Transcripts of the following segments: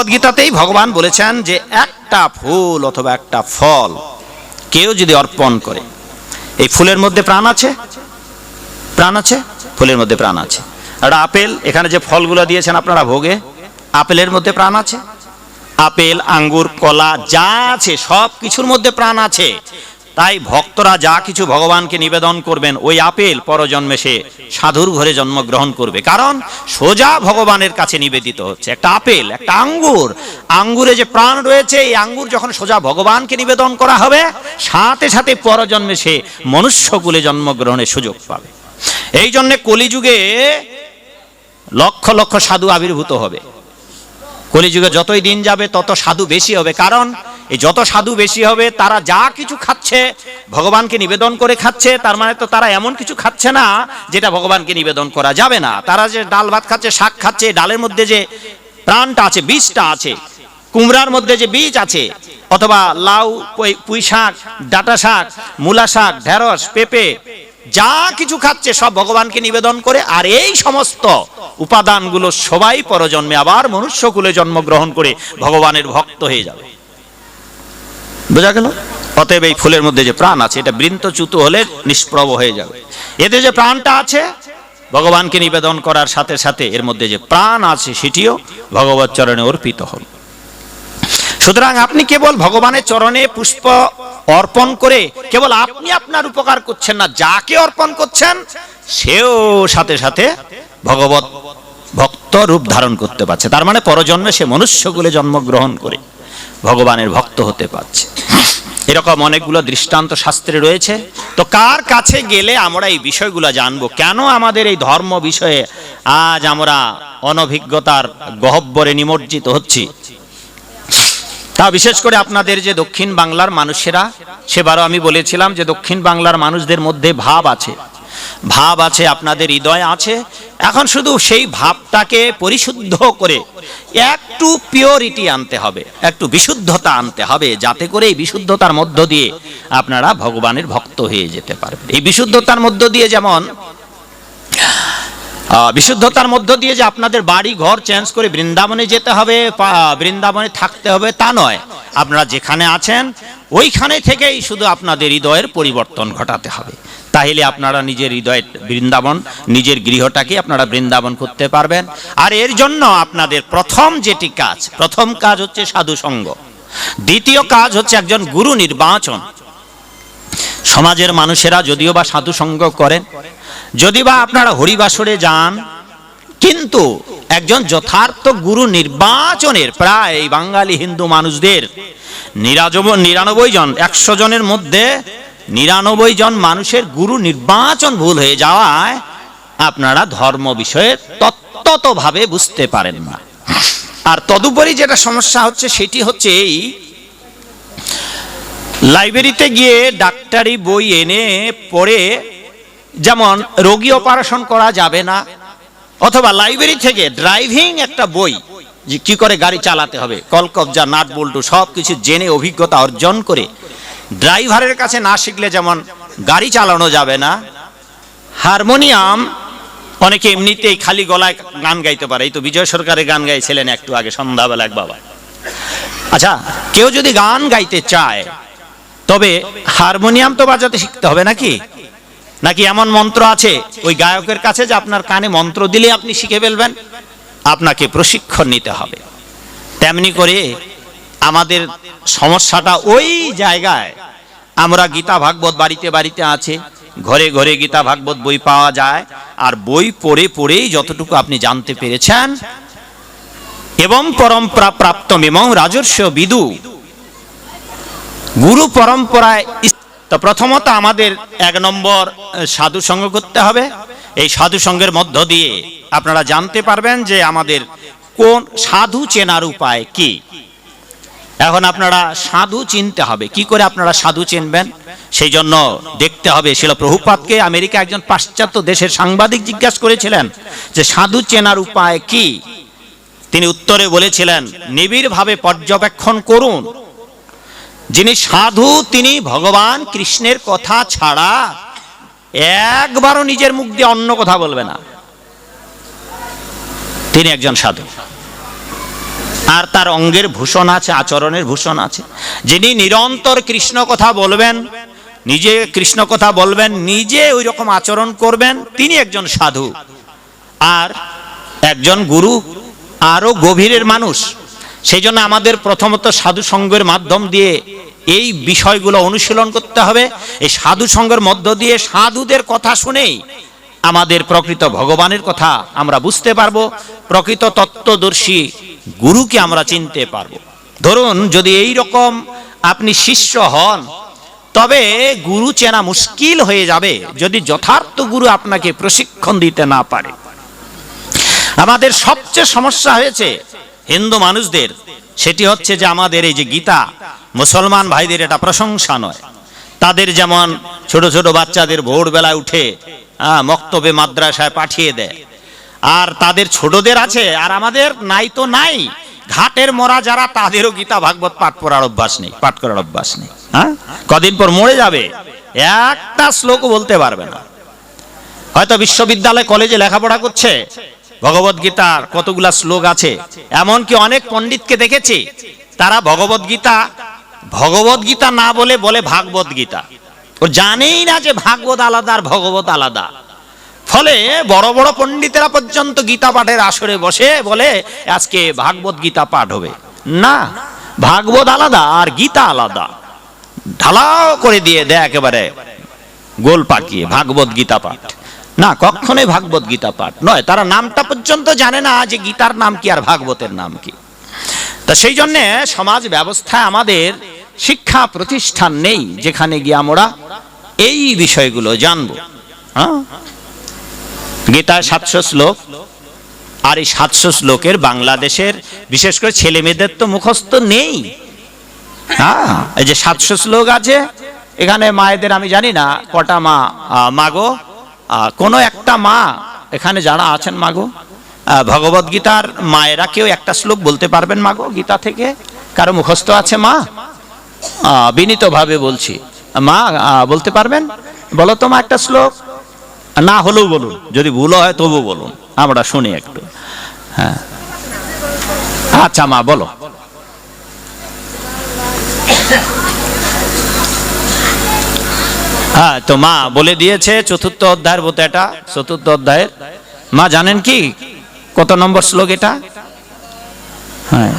ভগবদ্গীতাতেই ভগবান বলেছেন যে একটা ফুল অথবা একটা ফল কেউ যদি অর্পণ করে, এই ফুলের মধ্যে প্রাণ আছে, প্রাণ আছে, ফুলের মধ্যে প্রাণ আছে। একটা আপেল, এখানে যে ফলগুলো দিয়েছেন আপনারা ভোগে, আপেলের মধ্যে প্রাণ আছে। আপেল, আঙ্গুর, কলা যা আছে সব কিছুর মধ্যে প্রাণ আছে। তাই ভক্তরা যা কিছু ভগবানকে নিবেদন করবেন, ওই আপেল পরজন্মে সে সাধুর ঘরে জন্মগ্রহণ করবে, কারণ সোজা ভগবানের কাছে নিবেদিত হচ্ছে। একটা আপেল, একটা আঙ্গুর, আঙ্গুরে যে প্রাণ রয়েছে, এই আঙ্গুর যখন সোজা ভগবানকে নিবেদন করা হবে, সাথে সাথে পরজন্মে সে মনুষ্যকুলে জন্মগ্রহণের সুযোগ পাবে। এই জন্য কলিযুগে লক্ষ লক্ষ সাধু আবির্ভূত হবে। কলিযুগে যতই দিন যাবে তত সাধু বেশি হবে, কারণ এই যত সাধু বেশি হবে তারা যা কিছু খাচ্ছে ভগবানকে নিবেদন করে খাচ্ছে। তার মানে তো তারা এমন কিছু খাচ্ছে না যেটা ভগবানকে নিবেদন করা যাবে না। তারা যে ডাল ভাত খাচ্ছে, শাক খাচ্ছে, ডালের মধ্যে যে প্রাণটা আছে, বীজটা আছে, কুমড়ার মধ্যে যে বীজ আছে, অথবা লাউ, পুঁই শাক, ডাঁটা শাক, মূলা শাক, ঢেঁড়স, পেঁপে যা কিছু খাচ্ছে সব ভগবানকে নিবেদন করে। আর এই সমস্ত উপাদানগুলো সবাই পরজন্মে আবার মনুষ্যকুলে জন্মগ্রহণ করে ভগবানের ভক্ত হয়ে যাবে। বোঝা গেল? অতএব এই ফুলের মধ্যে যে প্রাণ আছে, এটা বৃন্তচ্যুত হলে নিষ্প্রভ হয়ে যাবে। এতে যে প্রাণটা আছে, ভগবানকে নিবেদন করার সাথে সাথে এর মধ্যে যে প্রাণ আছে সেটিও ভগবত চরণে অর্পিত হল। সুতরাং আপনি কেবল ভগবানের চরণে পুষ্প অর্পণ করে কেবল আপনি আপনার উপকার করছেন না, যাকে অর্পণ করছেন সেও সাথে সাথে ভগবত ভক্ত রূপ ধারণ করতে পারছে। তার মানে পরজন্মে সে মনুষ্যকুলে জন্মগ্রহণ করে ভগবানের ভক্ত হতে পারছে। এরকম অনেকগুলো দৃষ্টান্ত শাস্ত্রে রয়েছে। তো কার কাছে গেলে আমরা এই বিষয়গুলো জানবো? কেন আমাদের এই ধর্ম বিষয়ে আজ আমরা অনভিজ্ঞতার গহ্বরে নিমজ্জিত হচ্ছি? তা বিশেষ করে আপনাদের যে দক্ষিণ বাংলার মানুষেরা, সেবারও আমি বলেছিলাম যে দক্ষিণ বাংলার মানুষদের মধ্যে ভাব আছে, ভাব আছে, আপনাদের হৃদয় আছে। এখন শুধু সেই ভাবটাকে পরিশুদ্ধ করে একটু পিওরিটি আনতে হবে, একটু বিশুদ্ধতা আনতে হবে, যাতে করে এই বিশুদ্ধতার মধ্য দিয়ে আপনারা ভগবানের ভক্ত হয়ে যেতে পারবেন। এই বিশুদ্ধতার মধ্য দিয়ে, যেমন বিশুদ্ধতার মধ্য দিয়ে যে আপনাদের বাড়ি ঘর চেঞ্জ করে বৃন্দাবনে যেতে হবে, বৃন্দাবনে থাকতে হবে তা নয়। আপনারা যেখানে আছেন ওইখানে থেকেই শুধু আপনাদের হৃদয়ের পরিবর্তন ঘটাতে হবে। তাহলে আপনারা নিজের হৃদয়ের বৃন্দাবন, নিজের গৃহটাকে আপনারা বৃন্দাবন করতে পারবেন। আর এর জন্য আপনাদের প্রথম যেটি কাজ, প্রথম কাজ হচ্ছে সাধু সঙ্গ। দ্বিতীয় কাজ হচ্ছে একজন গুরু নির্বাচন। সমাজের মানুষেরা যদিও বা সাধু সঙ্গ করেন, যদি বা আপনারা হরিবাসরে যান, কিন্তু একজন যথার্থ গুরু নির্বাচনের প্রায় এই বাঙালি হিন্দু মানুষদের 99 জন, 100 জনের মধ্যে 99 জন মানুষের গুরু নির্বাচন ভুল হয়ে যাওয়ায় আপনারা ধর্ম বিষয়ে তত্ত্বতভাবে বুঝতে পারেন না। আর তদুপরি যেটা সমস্যা হচ্ছে সেটি হচ্ছে এই, লাইব্রেরিতে গিয়ে ডাক্তারি বই এনে পড়ে, যেমন রোগী অপারেশন করা যাবে না, অথবা লাইব্রেরি থেকে ড্রাইভিং একটা বই, যে কি করে গাড়ি চালাতে হবে, কলকবজা, নাট বল্টু সব কিছু জেনে অভিজ্ঞতা অর্জন করে ড্রাইভারের কাছে না শিখলে যেমন গাড়ি চালানো যাবে না। হারমোনিয়াম অনেকে এমনিতেই খালি গলায় গান গাইতে পারে। এই তো বিজয় সরকারের গান গাইছিলেন একটু আগে সন্ধ্যাবেলা এক বাবা। আচ্ছা, কেউ যদি গান গাইতে চায় তবে হারমোনিয়াম তো বাজাতে শিখতে হবে নাকি? নাকি এমন মন্ত্র আছে ওই গায়কের কাছে যে আপনার কানে মন্ত্র দিলে আপনি শিখে ফেলবেন? আপনাকে প্রশিক্ষণ নিতে হবে। তেমনি করে আমাদের সমস্যাটা ওই জায়গায়, আমরা গীতা ভাগবত বাড়িতে বাড়িতে আছে, ঘরে ঘরে গীতা ভাগবত বই পাওয়া যায়, আর বই পড়ে পড়েই যতটুকু আপনি জানতে পেরেছেন, এবং পরম্পরা প্রাপ্ত মিমং রাজর্ষ বিদু, গুরু পরম্পরায়। তো প্রথমত আমাদের 1 নম্বর সাধু সঙ্গ করতে হবে। এই সাধু সঙ্গের মধ্য দিয়ে আপনারা জানতে পারবেন যে আমাদের কোন সাধু চেনার উপায় কি। এখন আপনারা সাধু চিনতে হবে। কি করে আপনারা সাধু চিনবেন? সেই জন্য দেখতে হবে, শিল প্রভুপাদকে আমেরিকা একজন পাশ্চাত্য দেশের সাংবাদিক জিজ্ঞাসা করেছিলেন যে সাধু চেনার উপায় কি। তিনি উত্তরে বলেছিলেন, নিবিড়ভাবে পর্যবেক্ষণ করুন। যিনি সাধু তিনি ভগবান কৃষ্ণের কথা ছাড়া একবারও নিজের মুখ দিয়ে অন্য কথা বলবে না, তিনি একজন সাধু। আর তার অঙ্গের ভূষণ আছে, আচরণের ভূষণ আছে। যিনি নিরন্তর কৃষ্ণ কথা বলবেন, নিজে কৃষ্ণ কথা বলবেন, নিজে ওই রকম আচরণ করবেন, তিনি একজন সাধু। আর একজন গুরু আরো গভীরের মানুষ। সেই জন্য আমাদের প্রথমত সাধু সঙ্গের মাধ্যম দিয়ে এই বিষয়গুলো অনুশীলন করতে হবে। এই সাধু সঙ্গের মধ্য দিয়ে সাধুদের কথা শুনেই আমাদের প্রকৃত ভগবানের কথা আমরা বুঝতে পারবো, প্রকৃত তত্ত্বদর্শী গুরুকে আমরা চিনতে পারবো। ধরুন যদি এই রকম আপনি শিষ্য হন, তবে গুরু চেনা মুশকিল হয়ে যাবে যদি যথার্থ গুরু আপনাকে প্রশিক্ষণ দিতে না পারে। আমাদের সবচেয়ে সমস্যা হয়েছে হিন্দু মানুষদের, সেটি হচ্ছে যে আমাদের এই যে গীতা, মুসলমান ভাইদের এটা প্রশংসা নয়। তাদের যেমন ছোট ছোট বাচ্চাদের ভোরবেলায় উঠে মক্তবে মাদ্রাসায় পাঠিয়ে দেয়, আর তাদের ছোটদের আছে, আর আমাদের নাই তো নাই। ঘাটের মরা যারা, তাদেরও গীতা ভাগবত পাঠ করার অভ্যাস নেই, পাঠ করার অভ্যাস নেই। কদিন পর মরে যাবে, একটা শ্লোকও বলতে পারবে না। হয়তো বিশ্ববিদ্যালয় কলেজে লেখাপড়া করছে, ভগবত গীতার কতগুলা শ্লোক আছে। এমনকি অনেক পণ্ডিতকে দেখেছি তারা ভগবত গীতা না বলে বলে ভাগবত গীতা। ও জানেই না যে ভাগবত আলাদা আর ভগবত আলাদা। ফলে বড় বড় পণ্ডিতেরা পর্যন্ত গীতা পাঠের আসরে বসে বলে আজকে ভাগবত গীতা পাঠ হবে। না, ভাগবত আলাদা আর গীতা আলাদা। ঢালাও করে দিয়ে দেয় একেবারে গোল পাকিয়ে ভাগবত গীতা পাঠ। না, কখনোই ভাগবত গীতা পাঠ নয়। তারা নামটা পর্যন্ত জানে না যে গীতার নাম কি আর ভাগবতের নাম কি। তা সেই জন্য সমাজ ব্যবস্থায় আমাদের শিক্ষা প্রতিষ্ঠান নেই যেখানে গিয়ে আমরা এই বিষয়গুলো জানবো। গীতায় 700 শ্লোক, আর এই 700 শ্লোকের বাংলাদেশের বিশেষ করে ছেলে মেয়েদের তো মুখস্থ নেই। এই যে 700 শ্লোক আছে, এখানে মায়েদের আমি জানি না কটা মাগো, কোনো একটা মা এখানে যারা আছেন মাগো, ভগবত গীতার মায়েরা কেউ একটা শ্লোক বলতে পারবেন মাগো গীতা থেকে? কারো মুখস্থ আছে মা? বিনীত ভাবে বলছি, মা বলতে পারবেন? বলো তো মা একটা শ্লোক, না হলেও বলুন, যদি ভুল হয় তবু বলুন, আমরা শুনি একটু। হ্যাঁ, আচ্ছা মা বলো। হ্যাঁ, তো মা বলে দিয়েছে 4th অধ্যায়ের বোধ এটা, 4th অধ্যায়ের। মা জানেন কি কত নম্বর শ্লোক এটা? হ্যাঁ,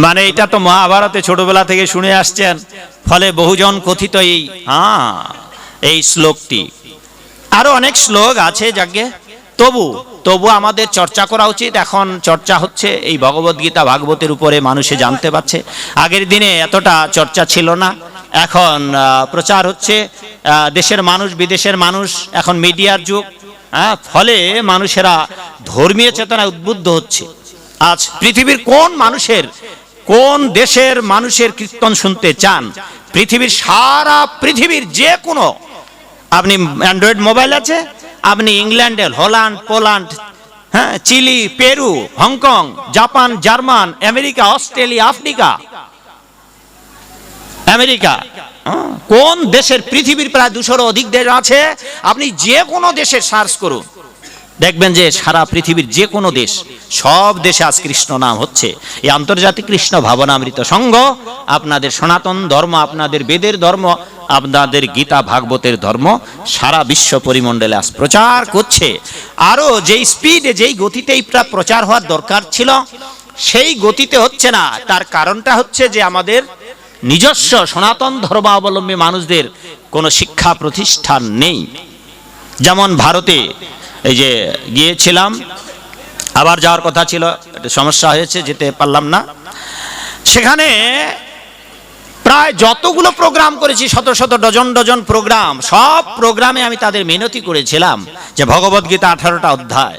মানে এটা তো মহাভারতে ছোটবেলা থেকে শুনে আসছেন, ফলে বহুজন কথিত এই শ্লোকটি। আরো অনেক শ্লোক আছে যাকে তবু আমাদের চর্চা করা উচিত। এখন চর্চা হচ্ছে এই ভগবত গীতা ভাগবতের উপরে, মানুষে জানতে পারছে। আগের দিনে এতটা চর্চা ছিল না, এখন প্রচার হচ্ছে। দেশের মানুষ বিদেশের মানুষ, এখন মিডিয়ার যুগ, ফলে মানুষেরা ধর্মীয় চেতনায় উদ্বুদ্ধ হচ্ছে। আজ পৃথিবীর কোন দেশের মানুষের কীর্তন শুনতে চান? সারা পৃথিবীর যে কোনো, আপনি অ্যান্ড্রয়েড মোবাইল আছে, আপনি ইংল্যান্ডের, Holland, Poland, Chile, Peru, Hong Kong, Japan, German, America, Australia, America, কোন দেশের, পৃথিবীর প্রায় 200-র অধিক দেশ আছে। আপনি যে কোনো দেশে সার্চ করুন, দেখবেন যে সারা পৃথিবীর যে কোনো দেশ, সব দেশে আজ কৃষ্ণ নাম হচ্ছে। এই আন্তর্জাতিক কৃষ্ণ ভাবনামৃত সংঘ আপনাদের সনাতন ধর্ম, আপনাদের বেদের ধর্ম, আপনাদের গীতা ভাগবতের ধর্ম সারা বিশ্ব পরিমণ্ডলে আজ প্রচার করছে। আরো যেই স্পিডে, যেই গতিতে প্রচার হওয়ার দরকার ছিল, সেই গতিতে হচ্ছে না। তার কারণটা হচ্ছে যে আমাদের নিজস্ব সনাতন ধর্মাবলম্বী মানুষদের কোনো শিক্ষা প্রতিষ্ঠান নেই। যেমন ভারতে এই যে গিয়েছিলাম, আবার যাওয়ার কথা ছিল, সমস্যা হয়েছে, যেতে পারলাম না। সেখানে প্রায় যতগুলো প্রোগ্রাম করেছি, শত ডজন প্রোগ্রাম, সব প্রোগ্রামে আমি তাদের মিনতি করেছিলাম যে ভগবত গীতা 18টা অধ্যায়,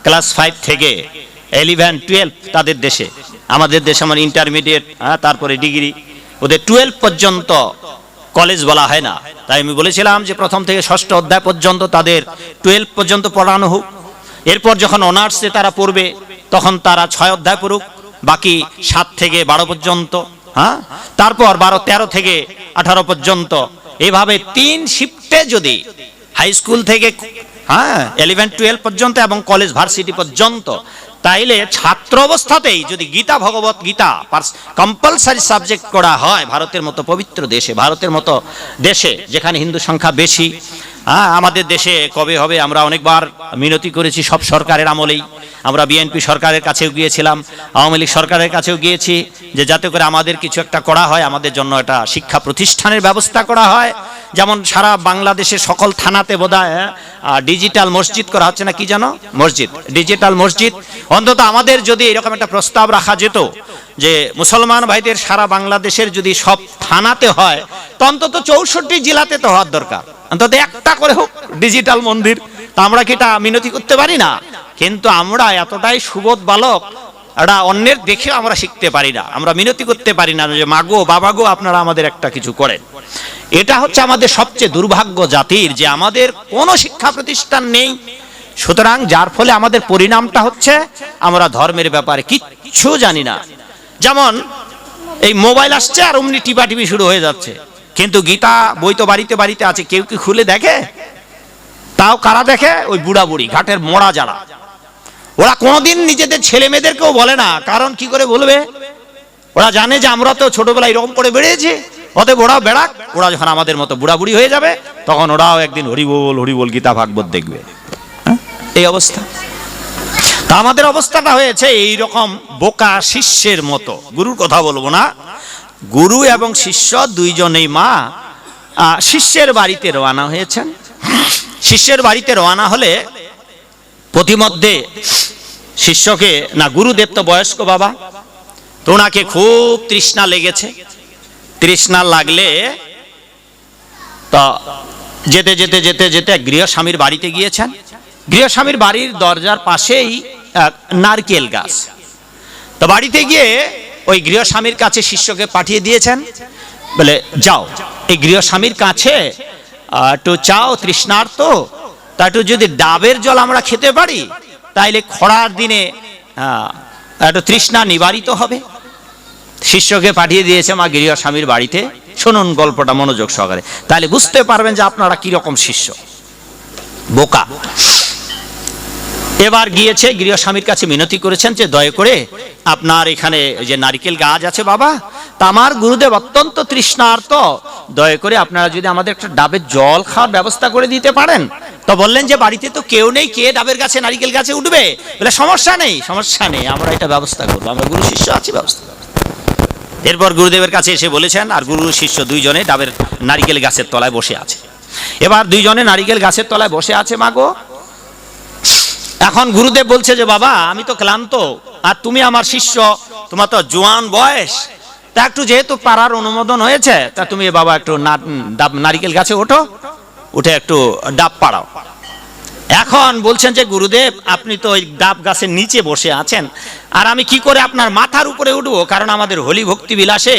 ক্লাস 5 থেকে 11, 12 তাদের দেশে। আমাদের দেশে আমার ইন্টারমিডিয়েট, তারপরে ডিগ্রি, ওদের 12 পর্যন্ত কলেজ বলা হয় না। তাই আমি বলেছিলাম যে প্রথম থেকে 6ষ্ঠ অধ্যায় পর্যন্ত তাদের 12 পর্যন্ত পড়ানো হোক। এরপর যখন অনার্সে তারা পড়বে, তখন তারা 6 অধ্যায় পড়ুক, বাকি 7 থেকে 12 পর্যন্ত, তারপর 12, 13 থেকে 18 পর্যন্ত। এভাবে 3 শিফটে যদি হাই স্কুল থেকে 11-12 পর্যন্ত এবং কলেজ ভার্সিটি পর্যন্ত। তাইলে ছাত্র অবস্থাতেই যদি গীতা ভগবত গীতা কম্পালসারি সাবজেক্ট করা হয় ভারতের মতো পবিত্র দেশে, ভারতের মতো দেশে যেখানে হিন্দু সংখ্যা বেশি, আমাদের দেশে কবে হবে আমরা অনেকবার মিনতি করেছি সব সরকারের আমলেই। আমরা বিএনপি সরকারের কাছেও গিয়েছিলাম, আওয়ামী লীগ সরকারের কাছেও গিয়েছি, যে যাতে করে আমাদের কিছু একটা করা হয়, আমাদের জন্য একটা শিক্ষা প্রতিষ্ঠানের ব্যবস্থা করা হয়। যেমন সারা বাংলাদেশের সকল থানাতে বোধহয় ডিজিটাল মসজিদ করা হচ্ছে না, কি জানো, মসজিদ, ডিজিটাল মসজিদ। অন্তত আমাদের যদি এরকম একটা প্রস্তাব রাখা যেত যে মুসলমান ভাইদের সারা বাংলাদেশের যদি সব থানাতে হয়, তো অন্তত 64 জেলাতে তো হওয়ার দরকার, অন্তত একটা করে হোক ডিজিটাল মন্দির। তা আমরা কি এটা মিনতি করতে পারি না? কিন্তু আমরা এতটাই সুবোধ বালক, এটা অন্যের দেখে আমরা শিখতে পারি না, আমরা মিনতি করতে পারি না যে মাগো বাবা গো আপনারা আমাদের একটা কিছু করেন। এটা হচ্ছে আমাদের সবচেয়ে দুর্ভাগ্য জাতির, যে আমাদের কোনো শিক্ষা প্রতিষ্ঠান নেই। সুতরাং যার ফলে আমাদের পরিণামটা হচ্ছে আমরা ধর্মের ব্যাপারে কিচ্ছু জানি না। যেমন এই মোবাইল আসছে আর অমনি টিপাটিপি শুরু হয়ে যাচ্ছে, কিন্তু গীতা বই তো বাড়িতে বাড়িতে আছে, কেউ কি খুলে দেখে? তাও কারা দেখে? ওই বুড়া বুড়ি, ঘাটের মোড়া যারা, ওরা কোনোদিন নিজেদের ছেলে মেয়েদেরকেও বলে না। কারণ কি করে বলবে? ওরা জানে যে আমরা তো ছোটবেলায় এরকম করে বেড়েছি, অতএব ওরাও বেড়াক, ওরা যখন আমাদের মতো বুড়া বুড়ি হয়ে যাবে তখন ওরাও একদিন হরিবোল হরিবোল গীতা ভাগবত দেখবে। এই অবস্থা। তা আমাদের অবস্থাটা হয়েছে এইরকম বোকা শিষ্যের মতো। গুরুর কথা বলবো না, গুরু এবং শিষ্য দুইজনেই মা শিষ্যের বাড়িতে রওনা হয়েছেন। শিষ্যের বাড়িতে রওনা হলে প্রতিমধ্যে শিষ্যকে না, গুরুদেব তো বয়স্ক বাবা, তো ওনাকে খুব তৃষ্ণা লেগেছে। তৃষ্ণা লাগলে তো যেতে যেতে যেতে যেতে গৃহস্বামীর বাড়িতে গিয়েছেন। গৃহস্বামীর বাড়ির দরজার পাশেই নারকেল গাছ। তো বাড়িতে গিয়ে ওই গৃহস্বামীর কাছে শিষ্যকে পাঠিয়ে দিয়েছেন, বলে যাও এই গৃহস্বামীর কাছে একটু চাও, তৃষ্ণার্ত, তা একটু যদি ডাবের জল আমরা খেতে পারি তাইলে খরার দিনে একটু তৃষ্ণা নিবারিত হবে। শিষ্যকে পাঠিয়ে দিয়েছে মা গৃহস্বামীর বাড়িতে। শুনুন গল্পটা মনোযোগ সহকারে, তাহলে বুঝতে পারবেন যে আপনারা কি রকম শিষ্য, বোকা। এবার গিয়েছে গৃহস্বামীর কাছে মিনতি করেছেন যে দয়া করে আপনার এখানে যে নারকেল গাছ আছে বাবা, তা আমার গুরুদেব অত্যন্ত তৃষ্ণার্ত, দয়া করে আপনারা যদি আমাদের একটা ডাবের জল খাওয়ার ব্যবস্থা করে দিতে পারেন। তো বললেন যে বাড়িতে তো কেউ নেই, কে ডাবের গাছে নারকেল গাছে উঠবে? বলে সমস্যা নেই, সমস্যা নেই, আমরা এটা ব্যবস্থা করবো, আমরা গুরু শিষ্য আছি, ব্যবস্থা। এরপর গুরুদেবের কাছে এসে বলেছেন, আর গুরু শিষ্য দুইজনে ডাবের নারকেল গাছের তলায় বসে আছে। এবার দুইজনে নারকেল গাছের তলায় বসে আছে মাগো। এখন গুরুদেব বলছে যে বাবা আমি তো ক্লান্ত, আর তুমি আমার শিষ্য, তোমার তো জোয়ান বয়স, তা একটু যেহেতু পাড়ার অনুমোদন হয়েছে, তা তুমি বাবা একটু নারকেল গাছে ওঠো, উঠে একটু ডাব পাড়াও। এখন বলছেন যে গুরুদেব আপনি তো ওই ডাব গাছের নিচে বসে আছেন, আর আমি কি করে আপনার মাথার উপরে উঠবো? কারণ আমাদের হোলি ভক্তি বিলাসে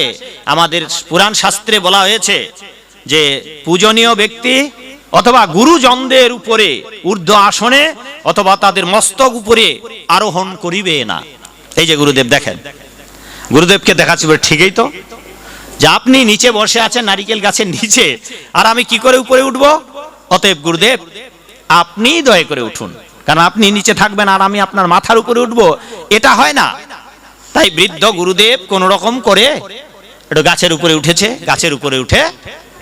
আমাদের পুরাণ শাস্ত্রে বলা হয়েছে যে পূজনীয় ব্যক্তি অথবা গুরুজনদের উপরে ঊর্ধ্ব আসনে অথবা তাদের মস্তক উপরে আরোহণ করিবে না। এই যে গুরুদেব দেখেন, গুরুদেবকে দেখাচ্ছি ঠিকই তো, যে আপনি নিচে বসে আছেন নারিকেল গাছের নিচে, আর আমি কি করে উপরে উঠবো? অতএব গুরুদেব আপনি দয়া করে উঠুন, কারণ আপনি নিচে থাকবেন আর আমি আপনার মাথার উপরে উঠবো, এটা হয় না। তাই বৃদ্ধ গুরুদেব কোন রকম করে একটু গাছের উপরে উঠেছে, গাছের উপরে উঠে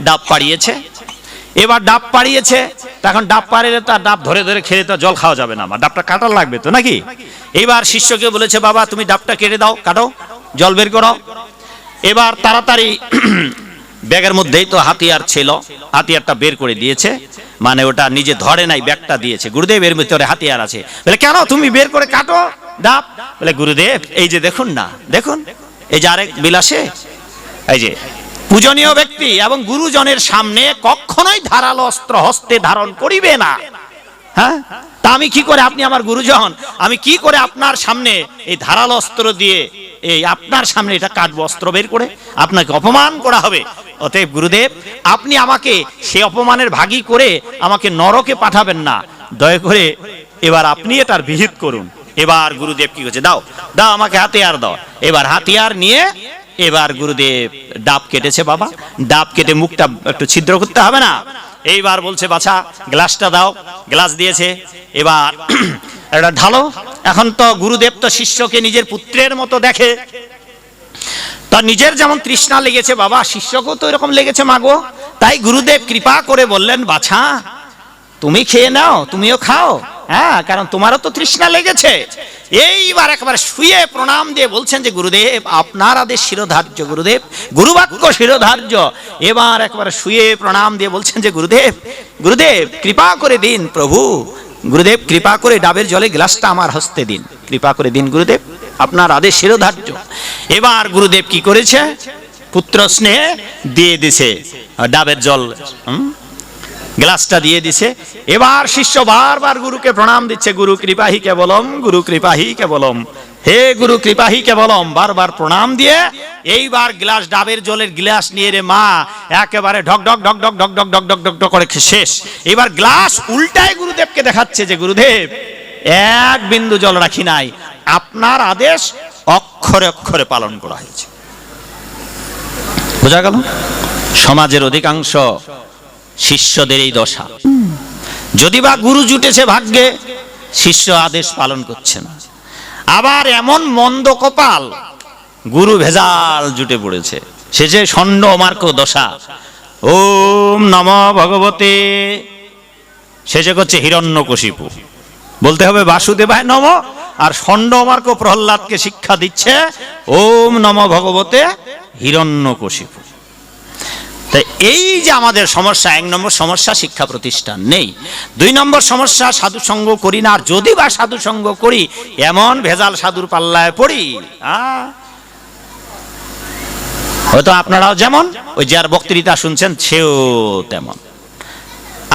ডাব পাড়িয়েছে। এবার ডাব পাড়িয়েছে, তখন ডাব পাড়িয়ে তো ডাব ধরে ধরে খেলে তো জল খাওয়া যাবে না, আমার ডাবটা কাটার লাগবে তো নাকি। এবার শিষ্যকে বলেছে বাবা তুমি ডাবটা কেটে দাও, কাটো, জল বের করো। এবার তাড়াতাড়ি ব্যাগের মধ্যেই তো হাতিয়ার ছিল, হাতিয়ারটা বের করে দিয়েছে, মানে ওটা নিজে ধরে নাই, ব্যাগটা দিয়েছে। গুরুদেব এর ভিতরে হাতিয়ার আছে। বলে কেন তুমি বের করে কাটো ডাব? বলে গুরুদেব এই যে দেখুন না, দেখুন এই যে আরেক বিলাসে, এই যে পূজনীয় ব্যক্তি এবং গুরুজনের সামনে কখনোই ধারালো অস্ত্র হস্তে ধারণ করিবে না। হ্যাঁ, তা আমি কি করে, আপনি আমার গুরুজন, আমি কি করে আপনার সামনে এই ধারালো অস্ত্র দিয়ে এই আপনার সামনে এটা কাটবো অস্ত্র বের করে? আপনাকে অপমান করা হবে। অতএব গুরুদেব আপনি আমাকে সে অপমানের ভাগী করে আমাকে নরকে পাঠাবেন না, দয়া করে এবার আপনি এটার বিহিত করুন। এবার গুরুদেব কি করছে, দাও দাও আমাকে হাতিয়ার দাও। এবার হাতিয়ার নিয়ে এবার গুরুদেব ডাব কেটেছে বাবা, ডাব কেটে মুখটা একটু ছিদ্র করতে হবে না, এইবার বলছে বাছা গ্লাসটা দাও, গ্লাস দিয়েছে, এবার এটা ঢালো। এখন তো গুরুদেব তো শিষ্যকে নিজের পুত্রের মতো দেখে, তার নিজের যেমন তৃষ্ণা লেগেছে বাবা, শিষ্যকেও তো এরকম লেগেছে মাগো। তাই গুরুদেব কৃপা করে বললেন বাছা তুমি খেয়ে নাও, তুমিও খাও, হ্যাঁ, কারণ তোমারও তো তৃষ্ণা লেগেছে। এইবার একবার শুয়ে প্রণাম দিয়ে বলছেন যে গুরুদেব আপনার আদেশ শিরোধার্য, গুরুদেব গুরুবাক্য শিরোধার্য। এবার একবার শুয়ে প্রণাম দিয়ে বলছেন যে গুরুদেব গুরুদেব কৃপা করে দিন প্রভু, গুরুদেব কৃপা করে ডাবের জলে গ্লাসটা আমার হস্তে দিন, কৃপা করে দিন গুরুদেব, আপনার আদেশ শিরোধার্য। এবার গুরুদেব কি করেছে, পুত্র স্নেহে দিয়ে দিছে ডাবের জল, গ্লাসটা দিয়ে দিছে। এবার শিষ্য বারবার গুরুকে প্রণাম দিচ্ছে, গুরু কৃপাহি কেবলম, গুরু কৃপাহি কেবলম, হে গুরু কৃপাহি কেবলম, বারবার প্রণাম দিয়ে এইবার গ্লাস ডাবের জলের গ্লাস নিয়ে রে মা একেবারে ঢক ঢক ঢক ঢক ঢক ঢক ঢক ঢক ঢক ঢক করে শেষ। এবার গ্লাস উল্টায় গুরুদেবকে দেখাচ্ছে যে গুরুদেব এক বিন্দু জল রাখি নাই, আপনার আদেশ অক্ষরে অক্ষরে পালন করা হয়েছে। বোঝা গেল? সমাজের অধিকাংশ শিষ্যদের এই দশা। যদি বা গুরু জুটেছে ভাগ্যে, শিষ্য আদেশ পালন করছে না। আবার এমন মন্দ কপাল, গুরু ভেজাল জুটে পড়েছে, সে যে ষণ্ড অমার্ক দশা। ওম নমঃ ভগবতে, শেষে করছে হিরণ্যকশিপু, বলতে হবে বাসুদেবায় নমঃ, আর ষণ্ড অমার্ক প্রহ্লাদকে শিক্ষা দিচ্ছে ওম নমঃ ভগবতে হিরণ্যকশিপু। তাই এই যে আমাদের সমস্যা, এক নম্বর সমস্যা শিক্ষা প্রতিষ্ঠান নেই, দুই নম্বর সমস্যা সাধু সঙ্গ করি না, আর যদি বা সাধু সঙ্গ করি এমন ভেজাল সাধুর পাল্লায় পড়ি। হয়তো আপনারাও যেমন ওই যার বক্তৃতা শুনছেন সেও তেমন,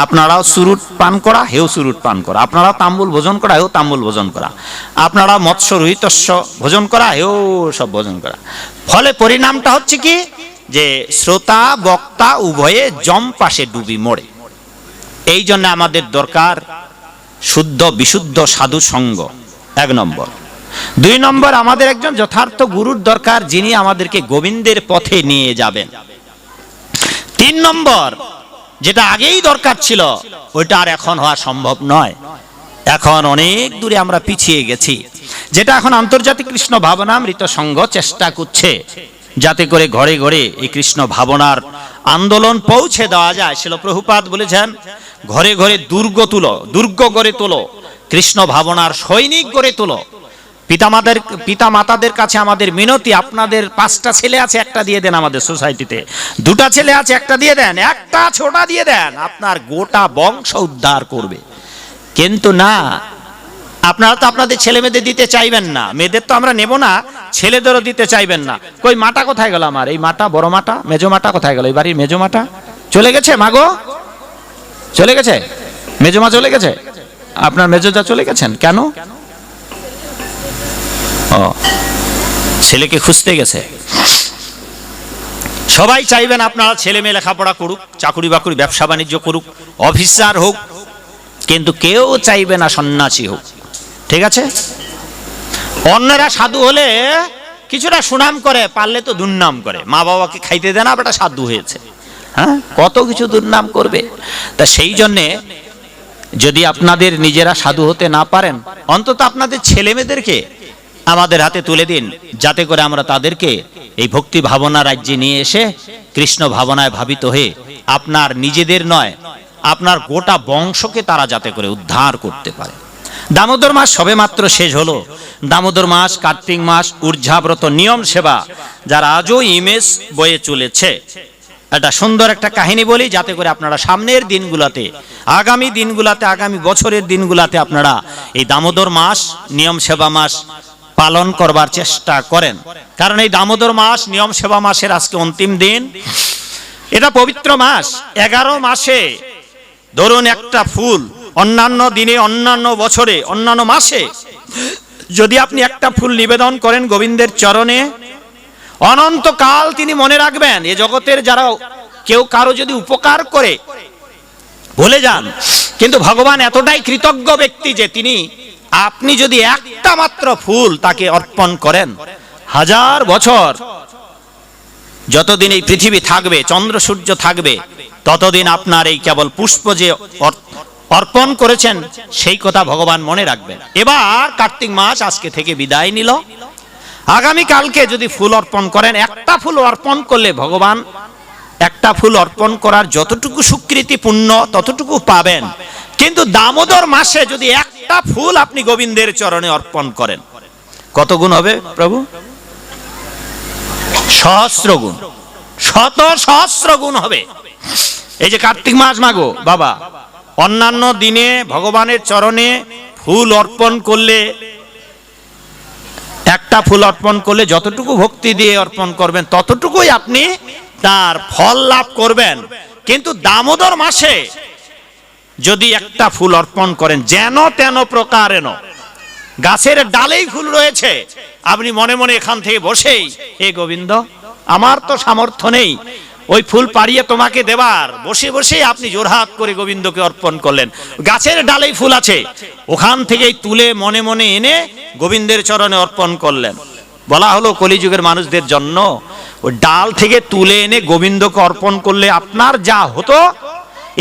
আপনারাও চুরুট পান করা, হেও চুরুট পান করা, আপনারাও তাম্বুল ভোজন করা, হেও তাম্বুল ভোজন করা, আপনারা মৎস্য রোহিতস্য ভোজন করা, হেও সব ভোজন করা। ফলে পরিণামটা হচ্ছে কি, যে শ্রোতা বক্তা উভয়ে জম পাশে ডুবি মরে। এই জন্য আমাদের দরকার শুদ্ধ বিশুদ্ধ সাধু সঙ্গ, এক নম্বর। দুই নম্বর আমাদের একজন যথার্থ গুরুর দরকার, যিনি আমাদেরকে গোবিন্দের পথে নিয়ে যাবেন। তিন নম্বর যেটা আগেই দরকার ছিল ওইটা আর এখন হওয়া সম্ভব নয়, এখন অনেক দূরে আমরা পিছিয়ে গেছি, যেটা এখন আন্তর্জাতিক কৃষ্ণ ভাবনামৃত সংঘ চেষ্টা করছে যাতে করে ঘরে ঘরে এই কৃষ্ণ ভাবনার আন্দোলন পৌঁছে দেওয়া যায়। শিল প্রভুপাদ বলেছেন ঘরে ঘরে দুর্গ তুলো, দুর্গ গড়ে তোলো, কৃষ্ণ ভাবনার সৈনিক গড়ে তোলো। পিতা মাতাদের কাছে আমাদের মিনতি, আপনাদের 5টা ছেলে আছে, একটা দিয়ে দেন আমাদের সোসাইটিতে, 2টা ছেলে আছে, একটা দিয়ে দেন, একটা ছোটা দিয়ে দেন, আপনার গোটা বংশ উদ্ধার করবে। কিন্তু না, আপনারা তো আপনাদের ছেলে মেয়েদের দিতে চাইবেন না, মেয়েদের তো আমরা নেব না, ছেলেদেরও দিতে চাইবেন না। কই মাটা কোথায় গেল আমার, এই মাটা, বড় মাটা, মেজো মাটা কোথায় গেল, এই বাড়ির মেজো মাটা চলে গেছে, মাগো চলে গেছে, মেজো মা চলে গেছে, আপনার মেজোজা চলে গেছেন কেন? ছেলেকে খুঁজতে গেছে। সবাই চাইবেন আপনারা ছেলে মেয়ে লেখাপড়া করুক, চাকুরি বাকুরি ব্যবসা বাণিজ্য করুক, অফিসার হোক, কিন্তু কেউ চাইবে না সন্ন্যাসী হোক। ঠিক আছে? অন্যরা সাধু হলে কিছুটা সুনাম করে, পারলে তো দুর্নাম করে, মা বাবাকে খাইতে দেয় না, বেটা সাধু হয়েছে, হ্যাঁ, কত কিছু দুর্নাম করবে। তা সেই জন্যে যদি আপনাদের নিজেরা সাধু হতে না পারেন, অন্তত আপনাদের ছেলে মেয়েদেরকে আমাদের হাতে তুলে দিন, যাতে করে আমরা তাদেরকে এই ভক্তি ভাবনা রাজ্যে নিয়ে এসে কৃষ্ণ ভাবনায় ভাবিত হয়ে আপনার নিজেদের নয়, আপনার গোটা বংশকে তারা যাতে করে উদ্ধার করতে পারে। দামোদর মাস সবে মাত্র শেষ হলো। দামোদর মাস, কার্তিক মাস, ঊর্ধ্বাব্রত, নিয়ম সেবা, যারা আজও ইমেজ বয়ে চলেছে। একটা সুন্দর একটা কাহিনী বলি, যাতে করে আপনারা সামনের দিনগুলাতে, আগামী দিনগুলাতে, আগামী বছরের দিনগুলাতে আপনারা এই দামোদর মাস, নিয়ম সেবা মাস পালন করবার চেষ্টা করেন। কারণ এই দামোদর মাস, নিয়ম সেবা মাসের আজকে অন্তিম দিন। এটা পবিত্র মাস। 11 মাসে ধরুন একটা ফুল, অন্যান্য দিনে, অন্যান্য বছরে, অন্যান্য মাসে যদি আপনি একটা ফুল নিবেদন করেন গোবিন্দের চরণে, অনন্তকাল তিনি মনে রাখবেন। এ জগতের যারা কেউ কারো যদি উপকার করে ভুলে যান, কিন্তু ভগবান এতটাই কৃতজ্ঞ ব্যক্তি যে তিনি, আপনি যদি একটা মাত্র ফুল তাকে অর্পণ করেন, 1000 বছর যতদিন এই পৃথিবী থাকবে, চন্দ্র সূর্য থাকবে, ততদিন আপনার এই কেবল পুষ্প যে অর্পণ করেছেন সেই কথা ভগবান মনে রাখবেন। এবার কার্তিক মাস আজকে থেকে বিদায় নিল। আগামী কালকে যদি ফুল অর্পণ করেন, একটা ফুল অর্পণ করলে ভগবান একটা ফুল অর্পণ করার যতটুকু স্বীকৃতি পুণ্য ততটুকু পাবেন। কিন্তু দামোদর মাসে যদি একটা ফুল আপনি গোবিন্দের চরণে অর্পণ করেন, কত গুণ হবে প্রভু? সহস্র গুণ, শত সহস্র গুণ হবে। এই যে কার্তিক মাস মাগো বাবা, অন্যান্য দিনে ভগবানের চরণে ফুল অর্পণ করলে, একটা ফুল অর্পণ করলে যতটুকু ভক্তি দিয়ে অর্পণ করবেন ততটুকুই আপনি তার ফল লাভ করবেন। কিন্তু দামোদর মাসে যদি একটা ফুল অর্পণ করেন, যেন তেন প্রকারেণ, গাছের ডালেই ফুল রয়েছে, আপনি মনে মনে এখান থেকে বসেই, হে গোবিন্দ আমার তো সামর্থ্য নেই ওই ফুল পাড়িয়ে তোমাকে দেবার, বসে বসে আপনি জোরহাত করে গোবিন্দকে অর্পণ করলেন। গাছের ডালেই ফুল আছে, ওখান থেকেই তুলে মনে মনে এনে গোবিন্দের চরণে অর্পণ করলেন। বলা হলো কলিযুগের মানুষদের জন্য ওই ডাল থেকে তুলে এনে গোবিন্দকে অর্পণ করলে আপনার যা হতো,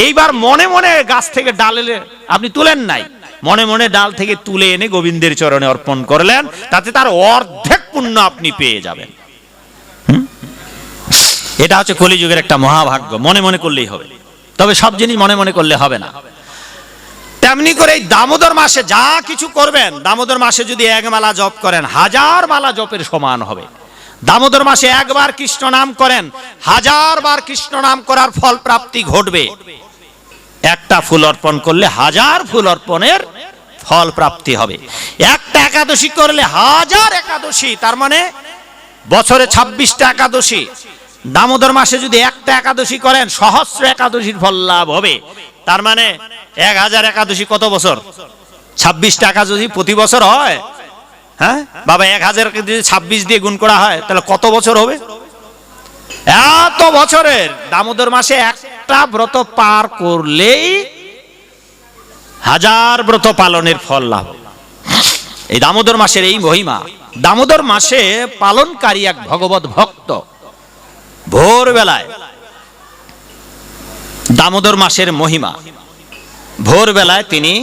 এইবার মনে মনে গাছ থেকে ডাল এলে আপনি তুলেন নাই, মনে মনে ডাল থেকে তুলে এনে গোবিন্দের চরণে অর্পণ করলেন, তাতে তার অর্ধেক পুণ্য আপনি পেয়ে যাবেন। এটা হচ্ছে কলিযুগের একটা মহাভাগ্য। মনে মনে করলেই হবে, তবে সব জিনিস মনে মনে করলে হবে না। তেমনি করে এই দামোদর মাসে যা কিছু করবেন, দামোদর মাসে যদি এক মালা জপ করেন, 1000 মালা জপের সমান হবে। দামোদর মাসে একবার কৃষ্ণ নাম করেন, 1000 বার কৃষ্ণ নাম করার ফল প্রাপ্তি ঘটবে। একটা ফুল অর্পণ করলে 1000 ফুল অর্পণের ফল প্রাপ্তি হবে। একটা একাদশী করলে 1000 একাদশী, তার মানে বছরে 26টা একাদশী। দামোদর মাসে যদি একটা একাদশী করেন, সহস্র একাদশীর ফল লাভ হবে। তার মানে 1000 একাদশী কত বছর? 26টা একাদশী প্রতি বছর হয়। হ্যাঁ বাবা, 1000 যদি 26 দিয়ে গুণ করা হয় তাহলে কত বছর হবে? এত বছরের দামোদর মাসে একটা ব্রত পার করলেই 1000 ব্রত পালনের ফল লাভ। এই দামোদর মাসের এই মহিমা। দামোদর মাসে পালনকারী এক ভগবত ভক্ত ভোরবেলায়, দামোদর মাসের মহিমা, ভোরবেলায় তিনি,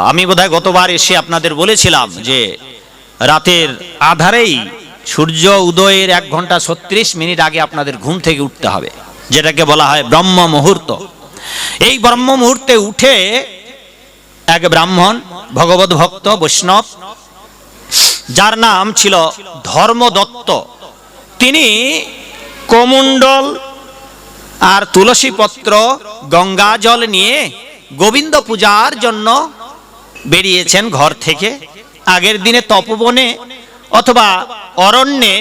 আমি বোধহয় গতবার এসে আপনাদের বলেছিলাম যে রাতের আধারেই সূর্য উদয়ের 1 ঘন্টা 36 মিনিট আগে আপনাদের ঘুম থেকে উঠতে হবে, যেটাকে বলা হয় ব্রহ্ম মুহূর্ত। এই ব্রহ্ম মুহূর্তে উঠে এক ব্রাহ্মণ ভগবত ভক্ত বৈষ্ণব, যার নাম ছিল ধর্মদত্ত, তিনি কমণ্ডল আর তুলসী পত্র, গঙ্গা জল নিয়ে গোবিন্দ পূজার জন্য বেরিয়েছেন ঘর থেকে। আগের দিনে তপবনে অথবা অরণ্যে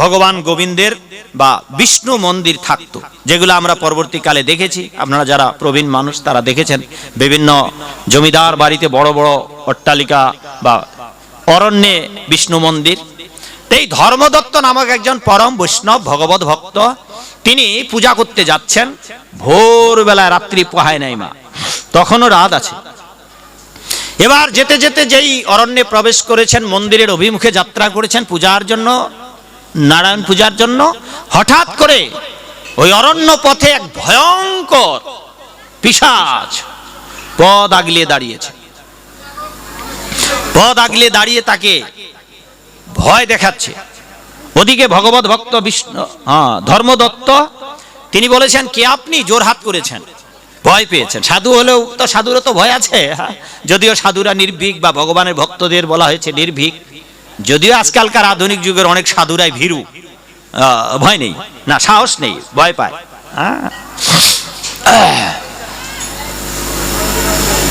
ভগবান গোবিন্দের বা বিষ্ণু মন্দির থাকতো, যেগুলো আমরা পরবর্তীকালে দেখেছি। আপনারা যারা প্রবীণ মানুষ তারা দেখেছেন বিভিন্ন জমিদার বাড়িতে বড় বড় অট্টালিকা বা অরণ্যে বিষ্ণু মন্দির। এই ধর্মদত্ত নামক একজন পরম বৈষ্ণব ভগবত ভক্ত, তিনি পূজা করতে যাচ্ছেন ভোরবেলায়, রাত্রি পোহায় নাই মা, তখনও রাত আছে। এবার যেতে যেতে যেই অরণ্যে প্রবেশ করেছেন, মন্দিরের অভিমুখে যাত্রা করেছেন পূজার জন্য, নারায়ণ পূজার জন্য, হঠাৎ করে ওই অরণ্য পথে এক ভয়ঙ্কর পিশাচ পদ আগলিয়ে দাঁড়িয়েছে। পদ আগলিয়ে দাঁড়িয়ে তাকে ভয় দেখাচ্ছে। ওদিকে ভগবত ভক্ত বিষ্ণু ধর্মদত্ত, তিনি বলেছেন, কে আপনি? জোরহাত করেছেন, ভয় পেয়েছেন। সাধু হলেও তো সাধুরও তো ভয় আছে, যদিও সাধুরা নির্ভীক, বা ভগবানের ভক্তদের বলা হয়েছে নির্ভীক, যদিও আজকালকার আধুনিক যুগের অনেক সাধুরাই ভীরু, ভয় নেই, না সাহস নেই, ভয় পায়।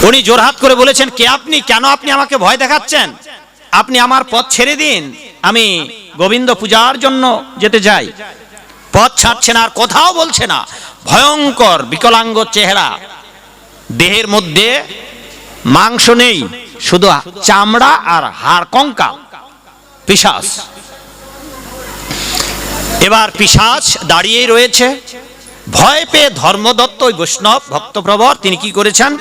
উনি জোরহাত করে বলেছেন, কে আপনি? কেন আপনি আমাকে ভয় দেখাচ্ছেন? আপনি আমার পথ ছেড়ে দিন, আমি গোবিন্দ পূজার জন্য যেতে চাই। পথ ছাড়ছে না, আর কোথাও বলছে না। ভয়ঙ্কর বিকলাঙ্গ চেহারা, দেহের মধ্যে মাংস নেই, শুধু চামড়া আর হাড় কঙ্কাল, পিশাচ। এবার পিশাচ দাঁড়িয়েই রয়েছে। ভয় পেয়ে ধর্মদত্ত, ওই বৈষ্ণব ভক্তপ্রবর, তিনি কি করেছেন?